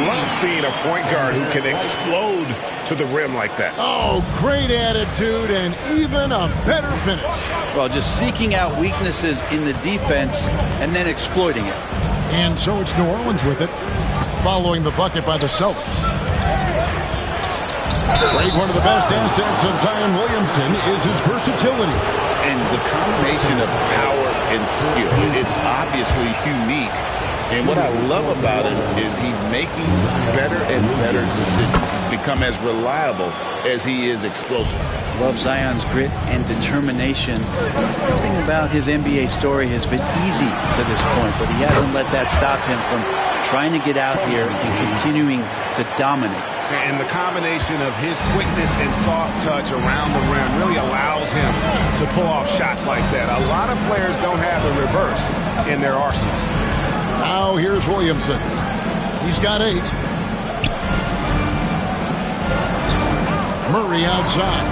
Love seeing a point guard who can explode to the rim like that. Oh, great attitude and even a better finish. Well, just seeking out weaknesses in the defense and then exploiting it. And so it's New Orleans with it, following the bucket by the Celtics. Great, one of the best assets of Zion Williamson is his versatility. And the combination of power and skill, it's obviously unique. And what I love about him is he's making better and better decisions. He's become as reliable as he is explosive. Love Zion's grit and determination. Everything about his NBA story has been easy to this point, but he hasn't let that stop him from trying to get out here and continuing to dominate. And the combination of his quickness and soft touch around the rim really allows him to pull off shots like that. A lot of players don't have the reverse in their arsenal. Now here's Williamson. He's got 8. Murray outside.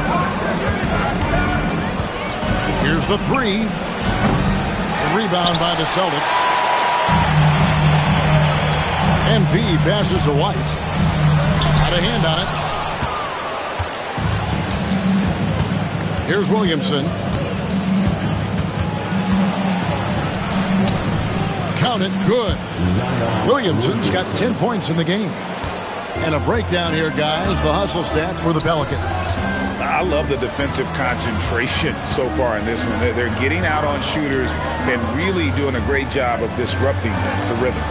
Here's the 3. The rebound by the Celtics. MP passes to White. Got a hand on it. Here's Williamson. Count it, good. Williamson's got 10 points in the game. And a breakdown here, guys. The hustle stats for the Pelicans. I love the defensive concentration so far in this one. They're getting out on shooters and really doing a great job of disrupting the rhythm.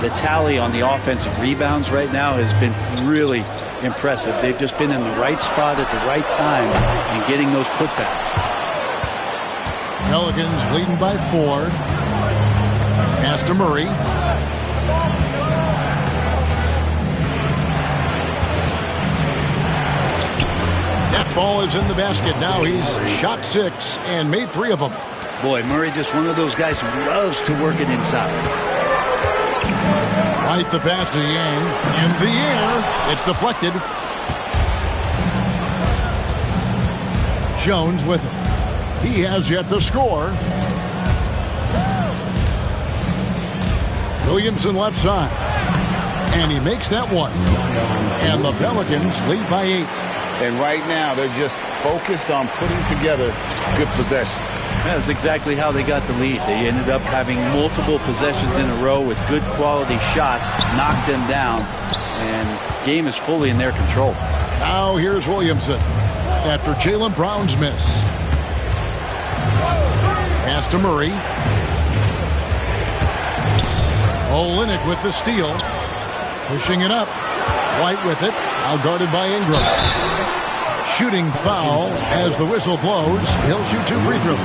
The tally on the offensive rebounds right now has been really impressive. They've just been in the right spot at the right time and getting those putbacks. Pelicans leading by 4. Pass to Murray. That ball is in the basket. Now he's shot 6 and made 3 of them. Boy, Murray just one of those guys who loves to work it inside. Right, the pass to Yang. In the air. It's deflected. Jones with it. He has yet to score. Williamson left side. And he makes that one. And the Pelicans lead by 8. And right now, they're just focused on putting together good possessions. That's exactly how they got the lead. They ended up having multiple possessions in a row with good quality shots, knocked them down, and the game is fully in their control. Now here's Williamson after Jaylen Brown's miss. Pass to Murray. Olynyk with the steal. Pushing it up. White with it. Now guarded by Ingram. Shooting foul as the whistle blows. He'll shoot 2 free throws.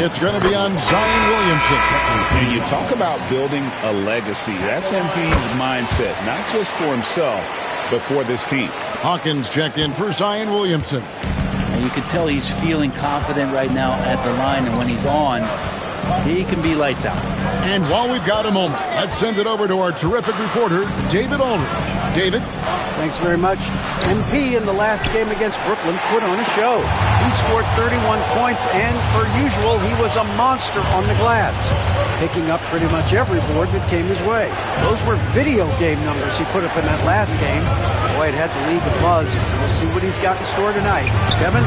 It's going to be on Zion Williamson. And you talk about building a legacy. That's MP's mindset, not just for himself, but for this team. Hawkins checked in for Zion Williamson. And you can tell he's feeling confident right now at the line, and when he's on, he can be lights out. And while we've got a moment, let's send it over to our terrific reporter, David Aldridge. David? Thanks very much. MP in the last game against Brooklyn put on a show. He scored 31 points, and per usual, he was a monster on the glass, picking up pretty much every board that came his way. Those were video game numbers he put up in that last game. Boy, it had the league abuzz. We'll see what he's got in store tonight. Kevin?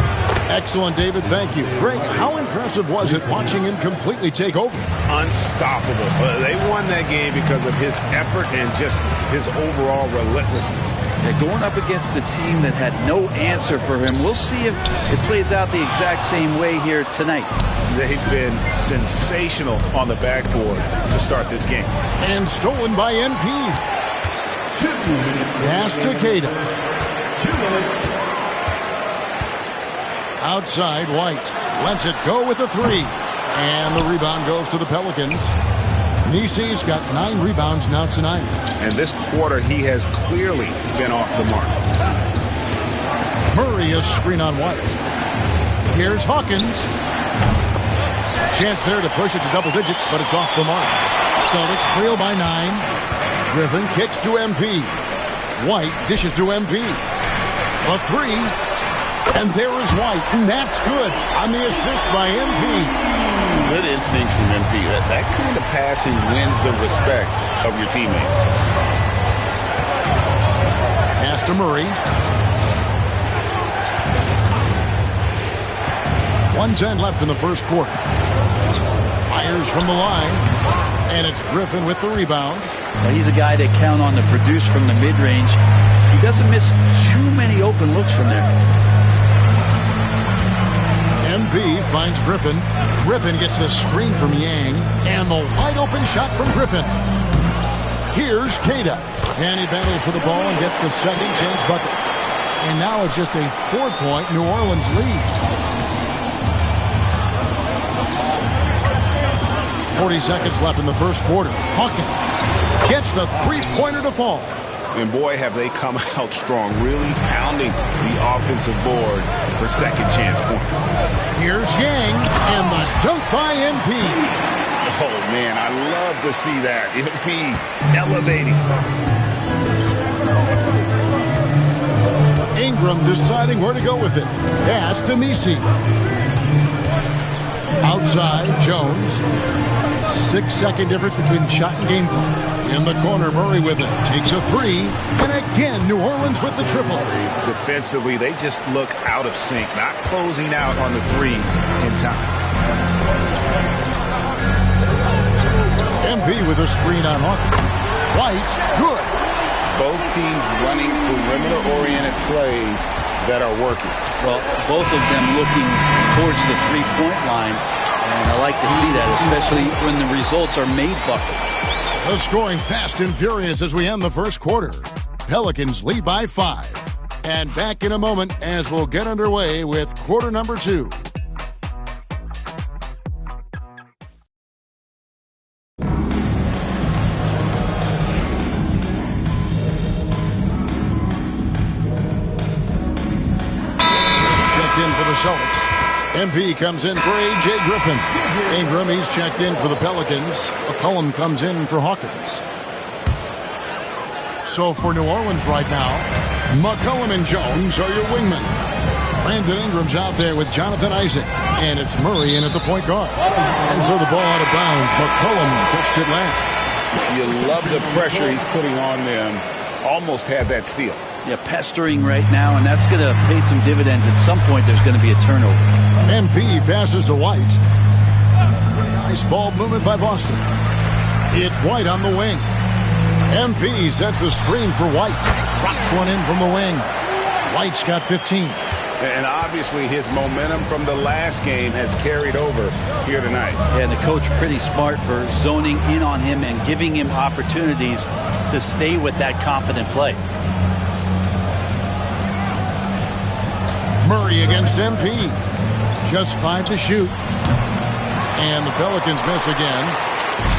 Excellent, David. Thank you. Greg, how impressive was it watching him completely take over? Unstoppable. They won that game because of his effort and just his overall relentlessness. They're going up against a team that had no answer for him. We'll see if it plays out the exact same way here tonight. They've been sensational on the backboard to start this game. And stolen by MP. Pass to Keita. 2 minutes. Outside, White lets it go with a 3. And the rebound goes to the Pelicans. Nisi's got 9 rebounds now tonight. And this quarter, he has clearly been off the mark. Murray is screen on White. Here's Hawkins. Chance there to push it to double digits, but it's off the mark. Celtics trail by 9. Griffin kicks to MP. White dishes to MP. A 3. And there is White, and that's good on the assist by MP. Good instincts from MP. That kind of passing wins the respect of your teammates. Pass to Murray. 1:10 left in the first quarter. Fires from the line. And it's Griffin with the rebound. He's a guy they count on to produce from the mid-range. He doesn't miss too many open looks from there. MP finds Griffin. Griffin gets the screen from Yang. And the wide-open shot from Griffin. Here's Cada. And he battles for the ball and gets the second chance bucket. And now it's just a 4-point New Orleans lead. 40 seconds left in the first quarter. Hawkins gets the three-pointer to fall. And boy, have they come out strong, really pounding the offensive board for second chance points. Here's Yang and the dunk by MP. Oh, man, I love to see that. MP elevating. Ingram deciding where to go with it. Pass to Misi. Outside, Jones. 6-second difference between the shot and game clock. In the corner, Murray with it. Takes a three. And again, New Orleans with the triple. Defensively, they just look out of sync, not closing out on the threes in time. MP with a screen on Hawkins. White, good. Both teams running perimeter-oriented plays that are working. Well, both of them looking towards the three-point line. And I like to see that, especially when the results are made buckets. The scoring fast and furious as we end the first quarter. Pelicans lead by 5. And back in a moment as we'll get underway with quarter number 2. Checked in for the Celtics. MP comes in for A.J. Griffin. Ingram, he's checked in for the Pelicans. McCollum comes in for Hawkins. So for New Orleans right now, McCollum and Jones are your wingmen. Brandon Ingram's out there with Jonathan Isaac. And it's Murray in at the point guard. And so the ball out of bounds. McCollum touched it last. You love the pressure he's putting on them. Almost had that steal. Yeah, pestering right now, and that's going to pay some dividends. At some point, there's going to be a turnover. MP passes to White. Nice ball movement by Boston. It's White on the wing. MP sets the screen for White. Drops one in from the wing. White's got 15. And obviously his momentum from the last game has carried over here tonight. Yeah, and the coach pretty smart for zoning in on him and giving him opportunities to stay with that confident play. Murray against MP. Just 5 to shoot. And the Pelicans miss again.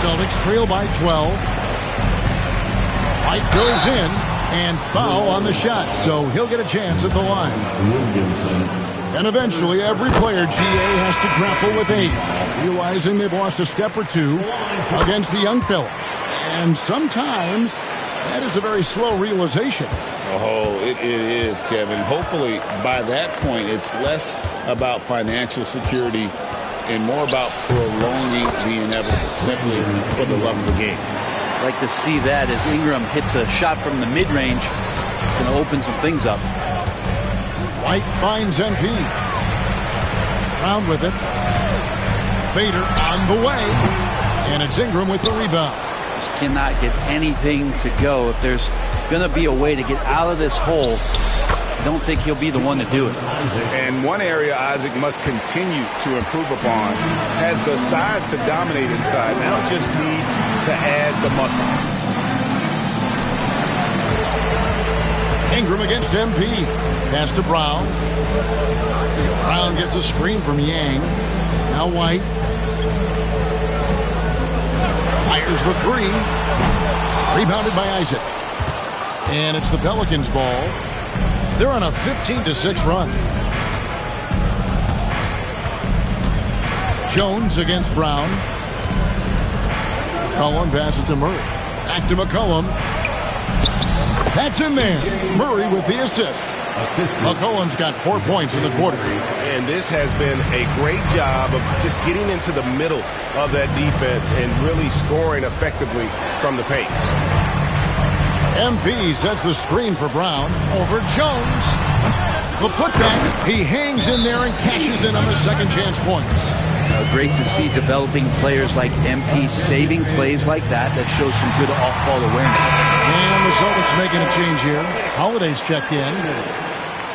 Celtics trail by 12. White goes in and foul on the shot, so he'll get a chance at the line. And eventually every player, GA, has to grapple with age, realizing they've lost a step or two against the young fellas. And sometimes that is a very slow realization. Oh, it is, Kevin. Hopefully, by that point, it's less about financial security and more about prolonging the inevitable, simply for the love of the game. I'd like to see that as Ingram hits a shot from the mid-range. It's going to open some things up. White finds MP. Round with it. Fader on the way. And it's Ingram with the rebound. Just cannot get anything to go. If there's going to be a way to get out of this hole, I don't think he'll be the one to do it. And one area Isaac must continue to improve upon. Has the size to dominate inside. Now just needs to add the muscle. Ingram against MP. Pass to Brown. Brown gets a screen from Yang. Now White. Fires the three. Rebounded by Isaac. And it's the Pelicans' ball. They're on a 15-6 run. Jones against Brown. McCollum passes to Murray. Back to McCollum. That's in there. Murray with the assist. McCollum's got 4 points in the quarter. And this has been a great job of just getting into the middle of that defense and really scoring effectively from the paint. MP sets the screen for Brown over Jones. The putback. He hangs in there and cashes in on the second chance points. Great to see developing players like MP saving plays like that. That shows some good off-ball awareness. And the Celtics making a change here. Holiday's checked in.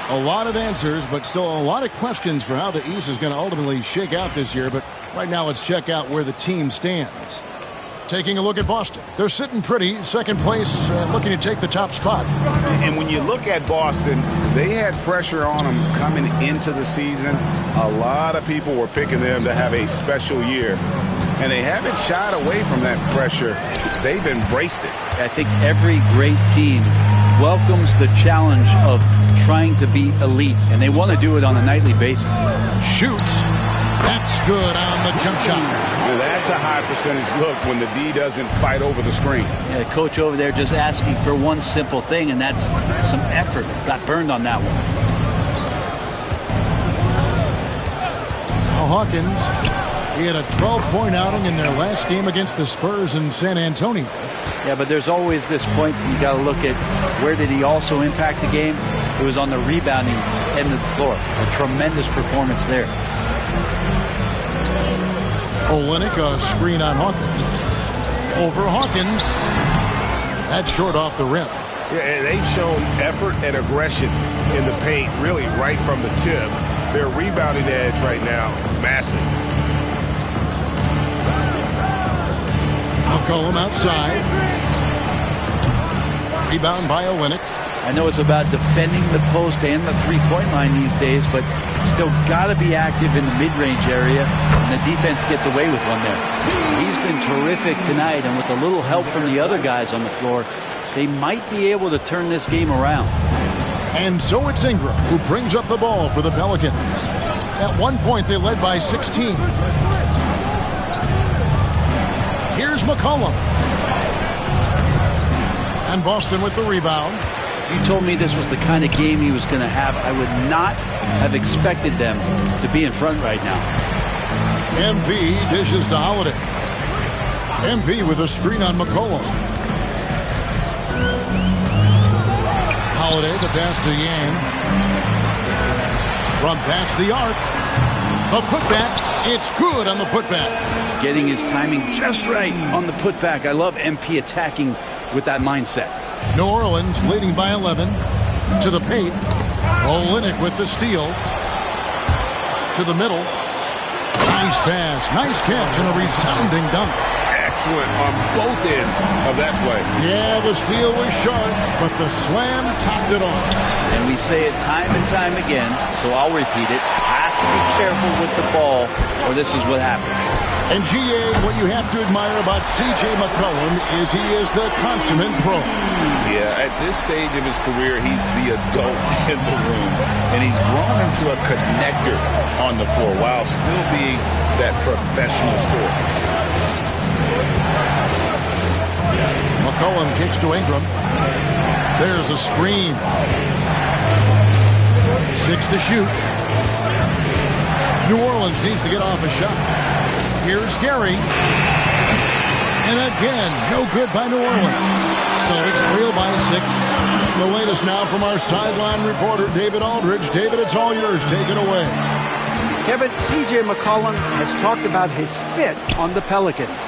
A lot of answers, but still a lot of questions for how the East is going to ultimately shake out this year. But right now, let's check out where the team stands. Taking a look at Boston. They're sitting pretty, second place, looking to take the top spot. And when you look at Boston, they had pressure on them coming into the season. A lot of people were picking them to have a special year. And they haven't shied away from that pressure. They've embraced it. I think every great team welcomes the challenge of trying to be elite, and they want to do it on a nightly basis. Shoots. That's good on the jump shot. Now that's a high percentage look when the D doesn't fight over the screen. Yeah, the coach over there just asking for one simple thing, and that's some effort. Got burned on that one. Now Hawkins, he had a 12-point outing in their last game against the Spurs in San Antonio. Yeah, but there's always this point you got to look at where did he also impact the game. It was on the rebounding end of the floor. A tremendous performance there. Olynyk, a screen on Hawkins. Over Hawkins. That's short off the rim. Yeah, and they've shown effort and aggression in the paint, really right from the tip. Their rebounding edge right now, massive. McCollum outside. Rebound by Olynyk. I know it's about defending the post and the three-point line these days, but still got to be active in the mid-range area, and the defense gets away with one there. He's been terrific tonight, and with a little help from the other guys on the floor, they might be able to turn this game around. And so it's Ingram who brings up the ball for the Pelicans. At one point, they led by 16. Here's McCollum. And Boston with the rebound. If you told me this was the kind of game he was going to have, I would not have expected them to be in front right now. MP dishes to Holiday. MP with a screen on McCollum. Holiday, the pass to Yang. From past the arc. The putback. It's good on the putback. Getting his timing just right on the putback. I love MP attacking with that mindset. New Orleans leading by 11. To the paint. Olynyk with the steal. To the middle. Nice pass. Nice catch and a resounding dunk. Excellent on both ends of that play. Yeah, the steal was sharp, but the slam topped it off. And we say it time and time again, so I'll repeat it. Have to be careful with the ball, or this is what happens. And GA, what you have to admire about C.J. McCollum is he is the consummate pro. Yeah, at this stage of his career, he's the adult in the room. And he's grown into a connector on the floor while still being that professional scorer. McCollum kicks to Ingram. There's a screen. 6 to shoot. New Orleans needs to get off a shot. Here's Gary. And again, no good by New Orleans. Celtics trail by 6. The latest now from our sideline reporter, David Aldridge. David, it's all yours. Take it away. Kevin, C.J. McCollum has talked about his fit on the Pelicans.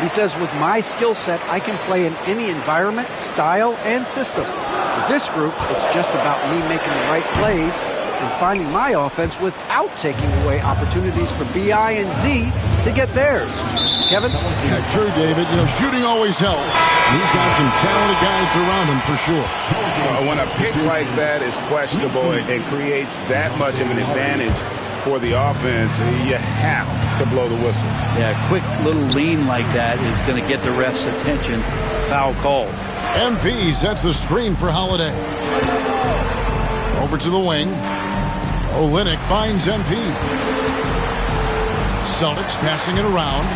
He says, with my skill set, I can play in any environment, style, and system. With this group, it's just about me making the right plays and finding my offense without taking away opportunities for B.I. and Z to get theirs. Kevin? Yeah, true, David. You know, shooting always helps. He's got some talented guys around him for sure. When a pick like that is questionable and creates that much of an advantage for the offense, you have to blow the whistle. Yeah, a quick little lean like that is going to get the ref's attention. Foul call. MP sets the screen for Holiday. Over to the wing. Olynyk finds MP. Celtics passing it around.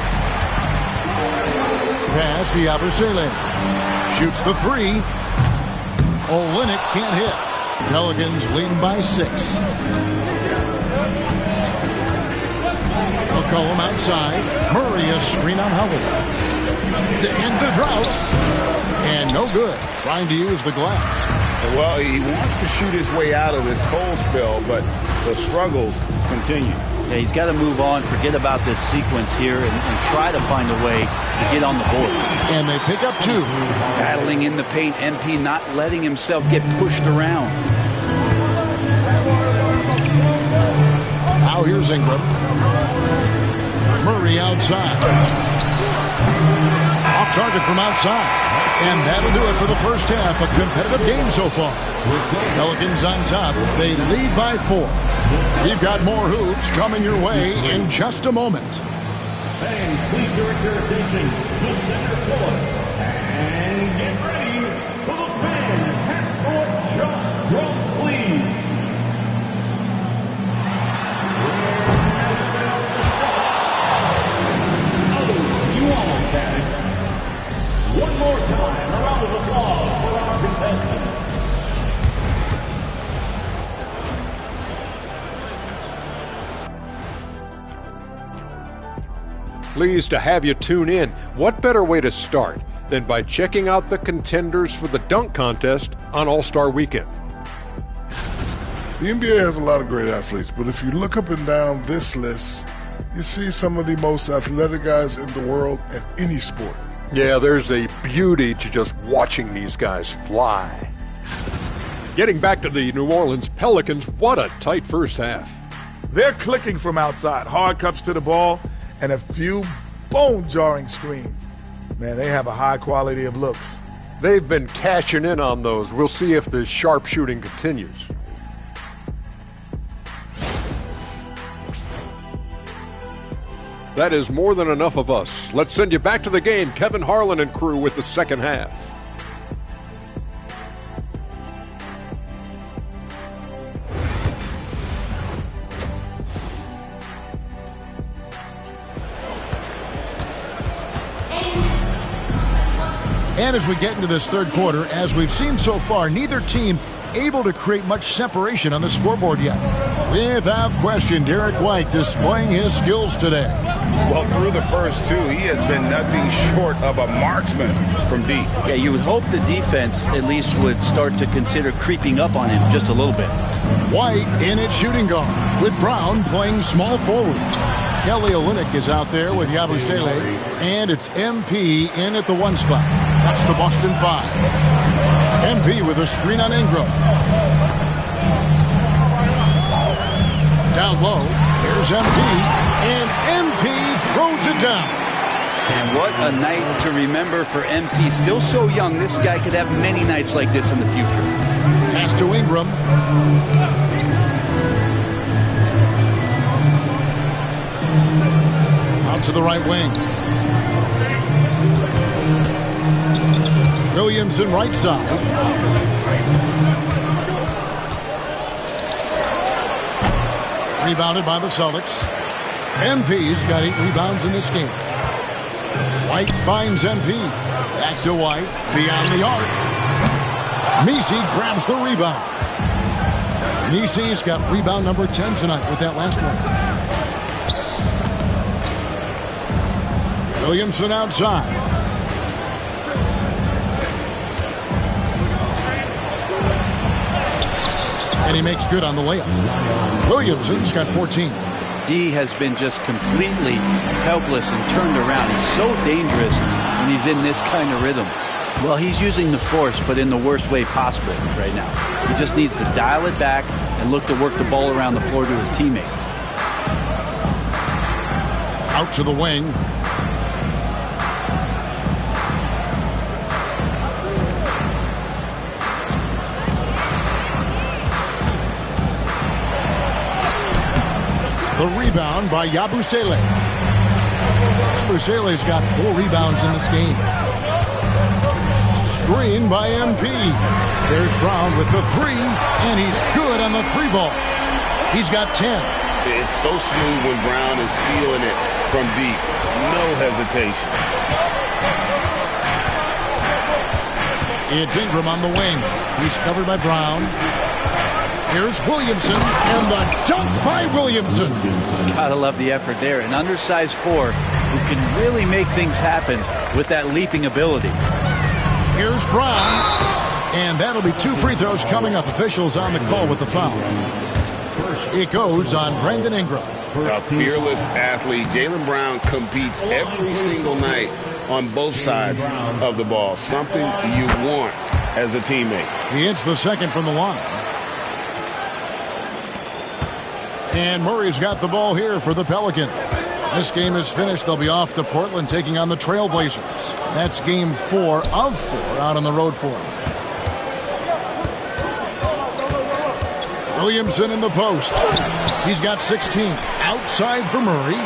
Pass to Yabusele. Shoots the 3. Olynyk can't hit. Pelicans leading by 6. McCollum outside. Murray a screen on Holiday. To end the drought. And no good, trying to use the glass. Well, he wants to shoot his way out of this cold spell, but the struggles continue. Yeah, he's got to move on, forget about this sequence here, and try to find a way to get on the board. And they pick up 2. Battling in the paint, MP not letting himself get pushed around. Now here's Ingram. Murray outside. Off target from outside. And that'll do it for the first half. A competitive game so far. Pelicans on top. They lead by 4. We've got more hoops coming your way in just a moment. Fans, please direct your attention to center court. And get ready for the fan half-court shot drums, please. Oh, you all can. One more time, a round of applause for our contestants. Pleased to have you tune in. What better way to start than by checking out the contenders for the dunk contest on All-Star Weekend? The NBA has a lot of great athletes, but if you look up and down this list, you see some of the most athletic guys in the world at any sport. Yeah, there's a beauty to just watching these guys fly. Getting back to the New Orleans Pelicans, what a tight first half. They're clicking from outside. Hard cuts to the ball and a few bone-jarring screens. Man, they have a high quality of looks. They've been cashing in on those. We'll see if the sharp shooting continues. That is more than enough of us. Let's send you back to the game. Kevin Harlan and crew with the second half. And as we get into this third quarter, as we've seen so far, neither team able to create much separation on the scoreboard yet. Without question, Derek White displaying his skills today. Well, through the first 2, he has been nothing short of a marksman from deep. Yeah, you would hope the defense at least would start to consider creeping up on him just a little bit. White in at shooting guard, with Brown playing small forward. Kelly Olynyk is out there with Yabusele, and it's MP in at the 1 spot. That's the Boston 5. MP with a screen on Ingram. Down low, there's MP, and MP throws it down. And what a night to remember for MP. Still so young, this guy could have many nights like this in the future. Pass to Ingram. Out to the right wing. Williamson right side. Rebounded by the Celtics. MP's got 8 rebounds in this game. White finds MP. Back to White. Beyond the arc. Messi grabs the rebound. Messi's got rebound number 10 tonight with that last one. Williamson outside. And he makes good on the layup. Williamson's got 14. D has been just completely helpless and turned around. He's so dangerous when he's in this kind of rhythm. Well, he's using the force, but in the worst way possible right now. He just needs to dial it back and look to work the ball around the floor to his teammates. Out to the wing. The rebound by Yabusele. Yabusele's got 4 rebounds in this game. Screen by MP. There's Brown with the 3, and he's good on the 3 ball. He's got 10. It's so smooth when Brown is feeling it from deep. No hesitation. It's Ingram on the wing. He's covered by Brown. Here's Williamson, and the dunk by Williamson. Gotta love the effort there. An undersized 4 who can really make things happen with that leaping ability. Here's Brown. And that'll be 2 free throws coming up. Officials on the call with the foul. It goes on Brandon Ingram. A fearless athlete. Jaylen Brown competes every single night on both sides of the ball. Something you want as a teammate. He hits the second from the line. And Murray's got the ball here for the Pelicans. This game is finished. They'll be off to Portland taking on the Trailblazers. That's game 4 of 4 out on the road for them. Williamson in the post. He's got 16. Outside for Murray.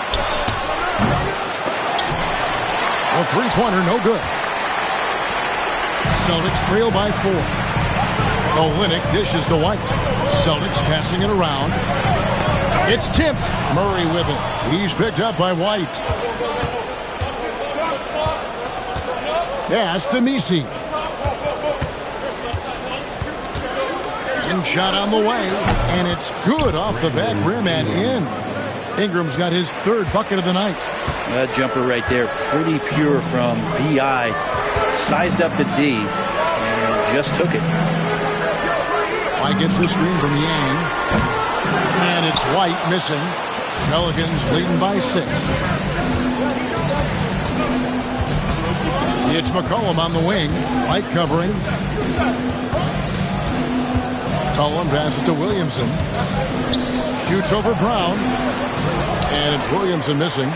A three-pointer, no good. Celtics trail by 4. Olynyk dishes to White. Celtics passing it around. It's tipped. Murray with it. He's picked up by White. Pass to Messi. Shot on the way, and it's good off the back rim and in. Ingram's got his 3rd bucket of the night. That jumper right there, pretty pure from B.I. Sized up the D and just took it. White gets the screen from Yang, and it's White missing. Pelicans leading by 6. It's McCollum on the wing. White covering. Cullen pass it to Williamson. Shoots over Brown. And it's Williamson missing.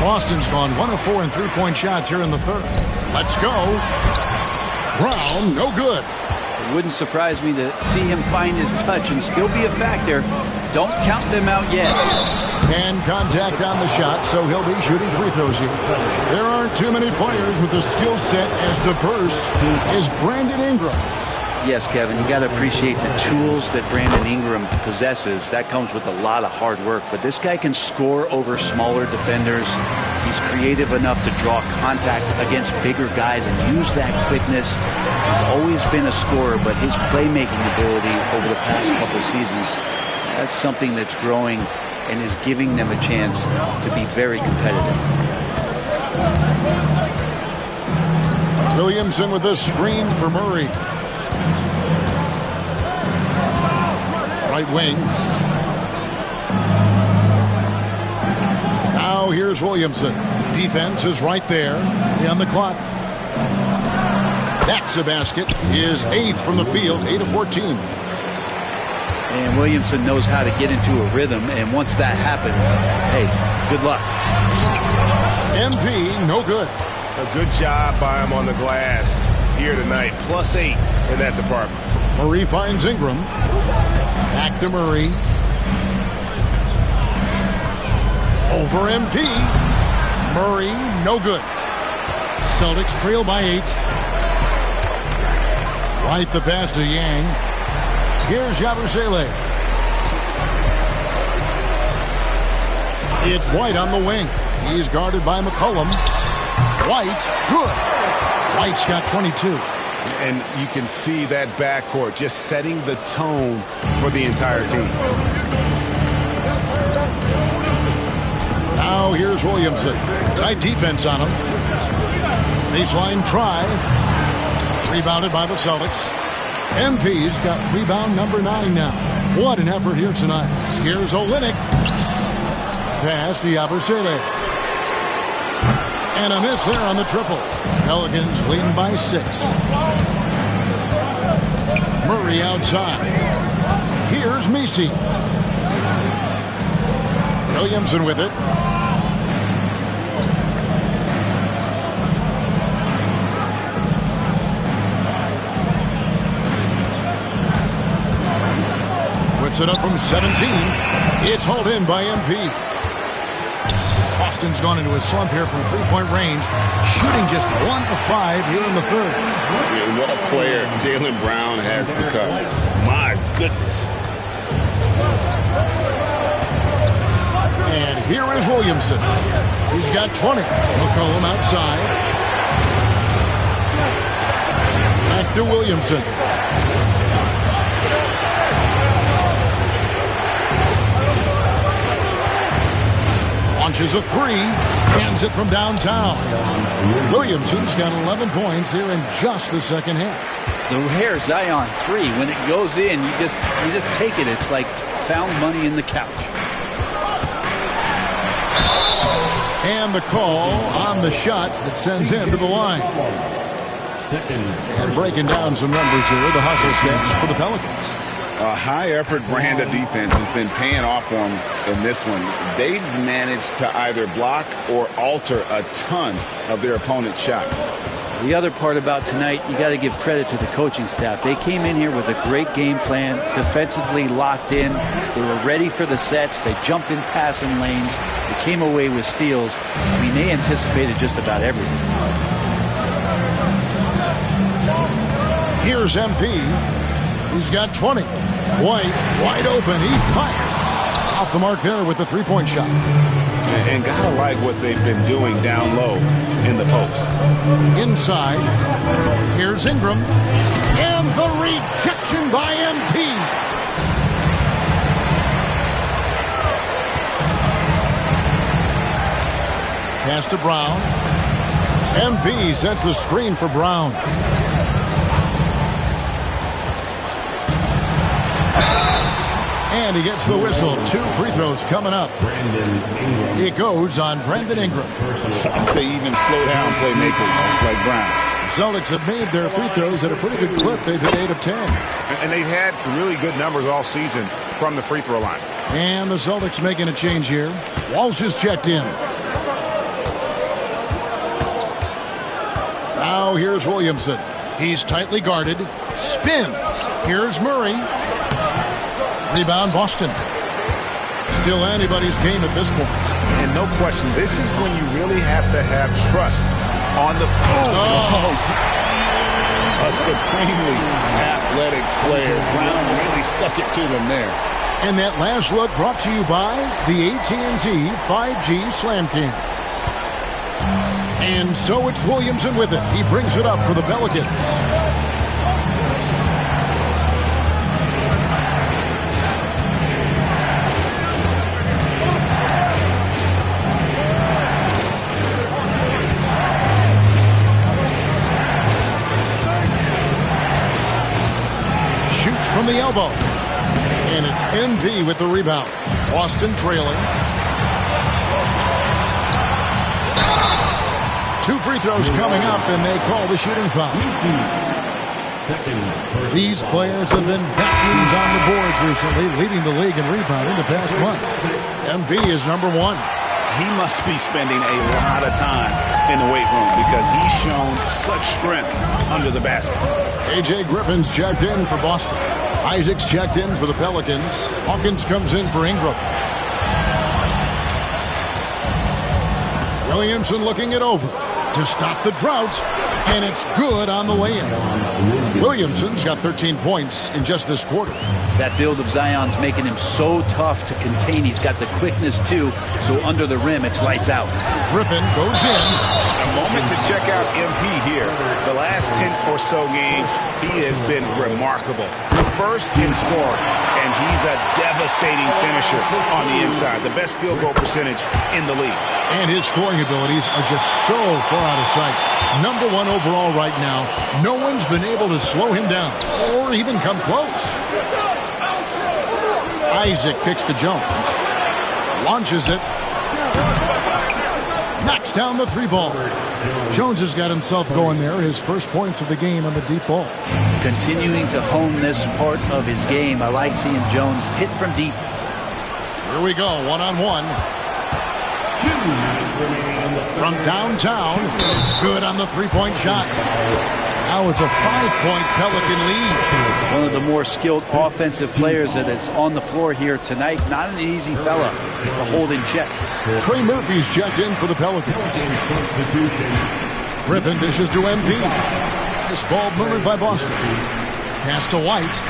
Boston's gone 1 of 4 in three-point shots here in the 3rd. Let's go. Brown, no good. It wouldn't surprise me to see him find his touch and still be a factor. Don't count them out yet. And contact on the shot, so he'll be shooting free throws here. There aren't too many players with the skill set as diverse as Brandon Ingram. Yes, Kevin, you got to appreciate the tools that Brandon Ingram possesses. That comes with a lot of hard work. But this guy can score over smaller defenders. He's creative enough to draw contact against bigger guys and use that quickness. He's always been a scorer, but his playmaking ability over the past couple seasons, that's something that's growing and is giving them a chance to be very competitive. Williamson with a screen for Murray. Right wing. Now here's Williamson. Defense is right there on the clock. That's a basket. His 8th from the field, 8 of 14. And Williamson knows how to get into a rhythm, and once that happens, hey, good luck. MP, no good. A good job by him on the glass here tonight. +8 in that department. Murray finds Ingram. Back to Murray. Over MP. Murray, no good. Celtics trail by 8. Right the pass to Yang. Here's Yabusele. It's White on the wing. He's guarded by McCollum. White, good. White's got 22. And you can see that backcourt just setting the tone for the entire team. Now here's Williamson. Tight defense on him. Baseline try. Rebounded by the Celtics. MP's got rebound number 9 now. What an effort here tonight. Here's Olynyk. Pass to Yabusele. And a miss there on the triple. Pelicans leading by 6. Murray outside. Here's Messi. Williamson with it. Puts it up from 17. It's hauled in by MP. Boston's gone into a slump here from three-point range, shooting just 1 of 5 here in the 3rd. Man, what a player Jaylen Brown has become. My goodness. And here is Williamson. He's got 20. McCollum outside. Back to Williamson. Dishes a three. Hands it from downtown. Williamson's got 11 points here in just the second half. The rare Zion three, when it goes in, you just take it. It's like found money in the couch. And the call on the shot that sends him to the line. And breaking down some numbers here, the hustle stats for the Pelicans. A high-effort brand of defense has been paying off for them in this one. They've managed to either block or alter a ton of their opponent's shots. The other part about tonight, you got to give credit to the coaching staff. They came in here with a great game plan, defensively locked in. They were ready for the sets. They jumped in passing lanes. They came away with steals. I mean, they anticipated just about everything. Here's MP. He's got 20. White, wide open. He fires. Off the mark there with the three-point shot. And gotta like what they've been doing down low in the post. Inside, here's Ingram. And the rejection by MP. Pass to Brown. MP sets the screen for Brown. And he gets the whistle. 2 free throws coming up. It goes on Brandon Ingram. Tough to even slow down playmakers like Brown. Celtics have made their free throws at a pretty good clip. They've hit 8 of 10. And they've had really good numbers all season from the free throw line. And the Celtics making a change here. Walsh is checked in. Now here's Williamson. He's tightly guarded. Spins. Here's Murray. Rebound Boston. Still anybody's game at this point. And no question, this is when you really have to have trust on the floor. Oh. A supremely athletic player. Brown really stuck it to them there. And that last look brought to you by the AT&T 5G Slam King. And so it's Williamson with it. He brings it up for the Pelicans. From the elbow. And it's MV with the rebound. Boston trailing. 2 free throws coming up, and they call the shooting foul. These players have been vacuums on the boards recently, leading the league in rebounding the past month. MV is number 1. He must be spending a lot of time in the weight room because he's shown such strength under the basket. A.J. Griffin's checked in for Boston. Isaac's checked in for the Pelicans. Hawkins comes in for Ingram. Williamson looking it over to stop the drought, and it's good on the way in. Williamson's got 13 points in just this quarter. That build of Zion's making him so tough to contain. He's got the quickness, too, so under the rim, it's lights out. Griffin goes in. A moment to check out MP here. The last 10 or so games, he has been remarkable. First in scoring, and he's a devastating finisher on the inside. The best field goal percentage in the league. And his scoring abilities are just so far out of sight. Number 1 overall right now. No one's been able to slow him down or even come close. Isaac kicks to Jones. Launches it. Knocks down the 3-ball. Jones has got himself going there. His first points of the game on the deep ball. Continuing to hone this part of his game. I like seeing Jones hit from deep. Here we go, 1-on-1. From downtown. Good on the 3-point shot. Now it's a 5-point Pelican lead. One of the more skilled offensive players that is on the floor here tonight. Not an easy fella to hold in check. Trey Murphy's checked in for the Pelicans. Griffin dishes to MP. This ball moved by Boston. Pass to White.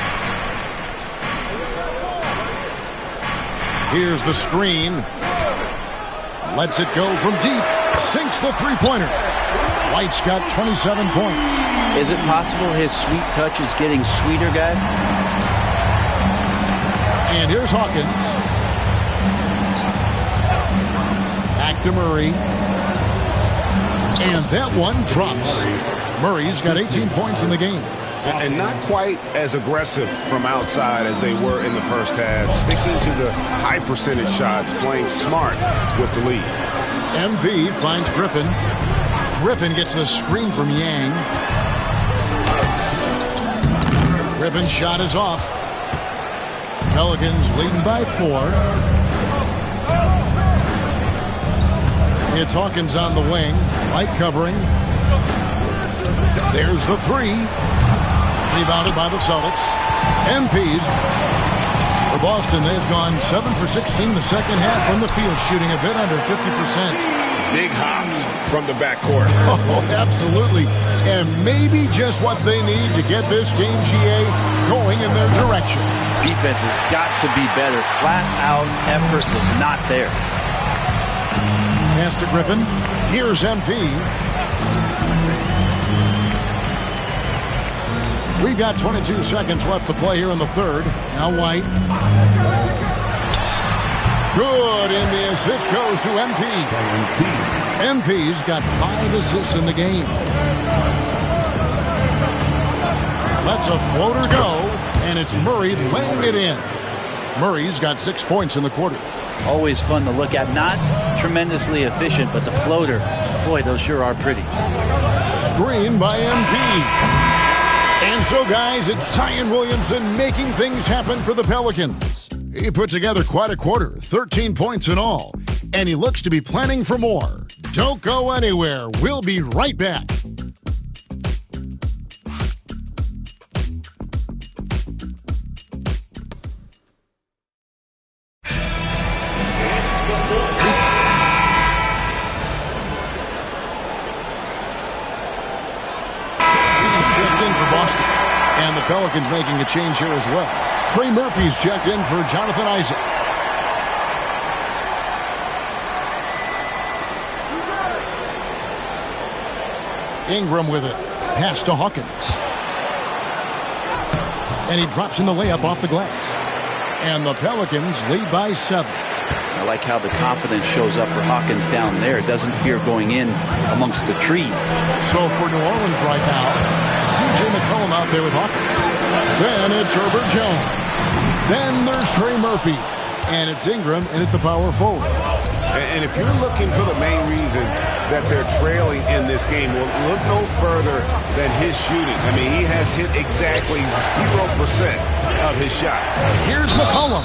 Here's the screen. Lets it go from deep. Sinks the 3-pointer. White's got 27 points. Is it possible his sweet touch is getting sweeter, guys? And here's Hawkins. Back to Murray. And that one drops. Murray's got 18 points in the game. And not quite as aggressive from outside as they were in the first half. Sticking to the high percentage shots, playing smart with the lead. MP finds Griffin. Griffin gets the screen from Yang. Griffin's shot is off. Pelicans leading by 4. It's Hawkins on the wing. Light covering. There's the 3. Rebounded by the Celtics. MPs for Boston. They've gone 7 for 16 the second half from the field, shooting a bit under 50%. Big hops from the backcourt. Oh, absolutely. And maybe just what they need to get this game, GA, going in their direction. Defense has got to be better. Flat out effort was not there. Pass to Griffin. Here's MP. We've got 22 seconds left to play here in the third. Now White. Good, and the assist goes to MP. MP's got 5 assists in the game. Lets a floater go, and it's Murray laying it in. Murray's got 6 points in the quarter. Always fun to look at. Not tremendously efficient, but the floater, boy, those sure are pretty. Screen by MP. And so, guys, it's Zion Williamson making things happen for the Pelicans. He put together quite a quarter, 13 points in all, and he looks to be planning for more. Don't go anywhere. We'll be right back. And the Pelicans making a change here as well. Trey Murphy's checked in for Jonathan Isaac. Ingram with it. Pass to Hawkins. And he drops in the layup off the glass. And the Pelicans lead by 7. I like how the confidence shows up for Hawkins down there. Doesn't fear going in amongst the trees. So for New Orleans right now, C.J. McCollum out there with Hawkins. Then it's Herbert Jones. Then there's Trey Murphy. And it's Ingram in at the power forward. And if you're looking for the main reason that they're trailing in this game, well, look no further than his shooting. I mean, he has hit exactly 0% of his shots. Here's McCollum.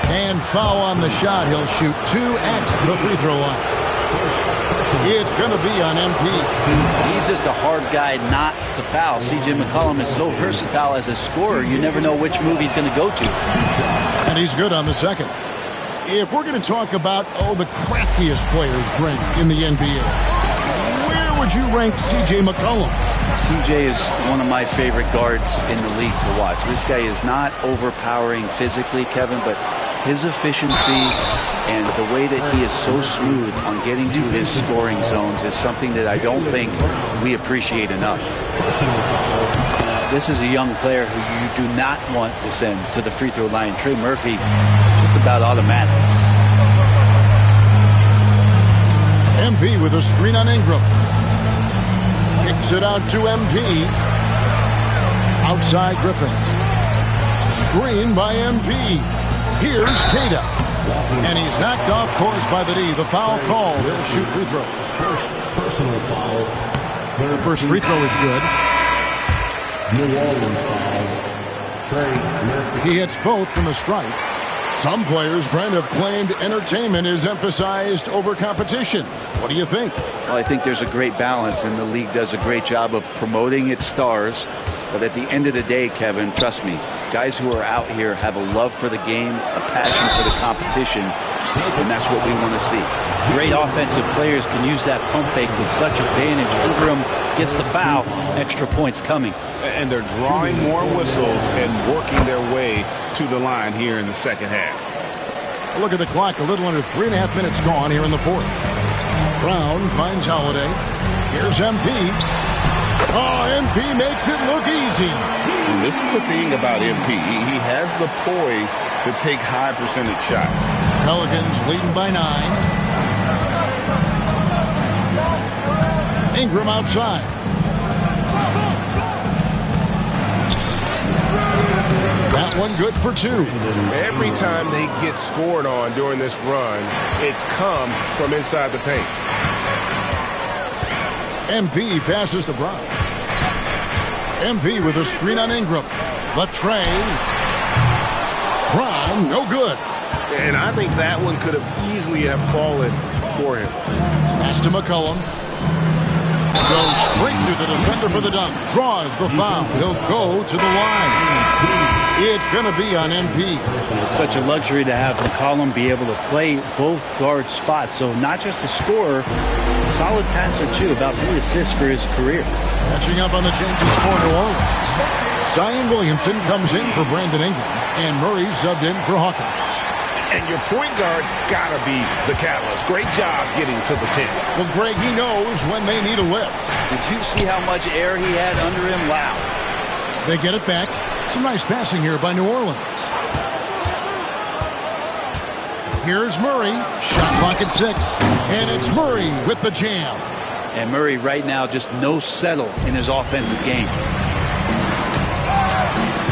And foul on the shot. He'll shoot 2 at the free throw line. It's going to be on MP. He's just a hard guy not to foul. C.J. McCollum is so versatile as a scorer, you never know which move he's going to go to. And he's good on the second. If we're going to talk about, the craftiest players, Brent, in the NBA, where would you rank C.J. McCollum? C.J. is one of my favorite guards in the league to watch. This guy is not overpowering physically, Kevin, but his efficiency and the way that he is so smooth on getting to his scoring zones is something that I don't think we appreciate enough. This is a young player who you do not want to send to the free throw line. Trey Murphy, just about automatic. MP with a screen on Ingram. Kicks it out to MP. Outside Griffin. Screen by MP. Here's Cada. And he's knocked off course by the D. The foul called. He'll shoot free throws. Personal foul. The first free throw is good. New Orleans foul. Trey Murphy. He hits both from the stripe. Some players, Brent, have claimed entertainment is emphasized over competition. What do you think? Well, I think there's a great balance, and the league does a great job of promoting its stars. But at the end of the day, Kevin, trust me, guys who are out here have a love for the game, a passion for the competition, and that's what we want to see. Great offensive players can use that pump fake with such advantage. Ingram gets the foul, extra points coming. And they're drawing more whistles and working their way to the line here in the second half. Look at the clock, a little under 3.5 minutes gone here in the fourth. Brown finds Holiday. Here's MP. Oh, MP makes it look easy. And this is the thing about MP. He has the poise to take high percentage shots. Pelicans leading by 9. Ingram outside. That one good for 2. Every time they get scored on during this run, it's come from inside the paint. MP passes to Brown. MP with a screen on Ingram. The tray. Brown, no good. And I think that one could have easily have fallen for him. Pass to McCollum. Goes straight to the defender for the dunk. Draws the foul. He'll go to the line. It's going to be on MP. It's such a luxury to have McCollum be able to play both guard spots. So not just a scorer, solid passer too, about 3 assists for his career. Catching up on the changes for New Orleans. Zion Williamson comes in for Brandon Ingram, and Murray subbed in for Hawkins. And your point guard's got to be the catalyst. Great job getting to the 10. Well, Greg, he knows when they need a lift. Did you see how much air he had under him? Wow. They get it back. Some nice passing here by New Orleans. Here's Murray. Shot clock at 6. And it's Murray with the jam. And Murray right now just no settle in his offensive game.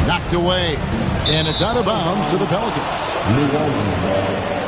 Knocked away. And it's out of bounds to the Pelicans. New Orleans ball.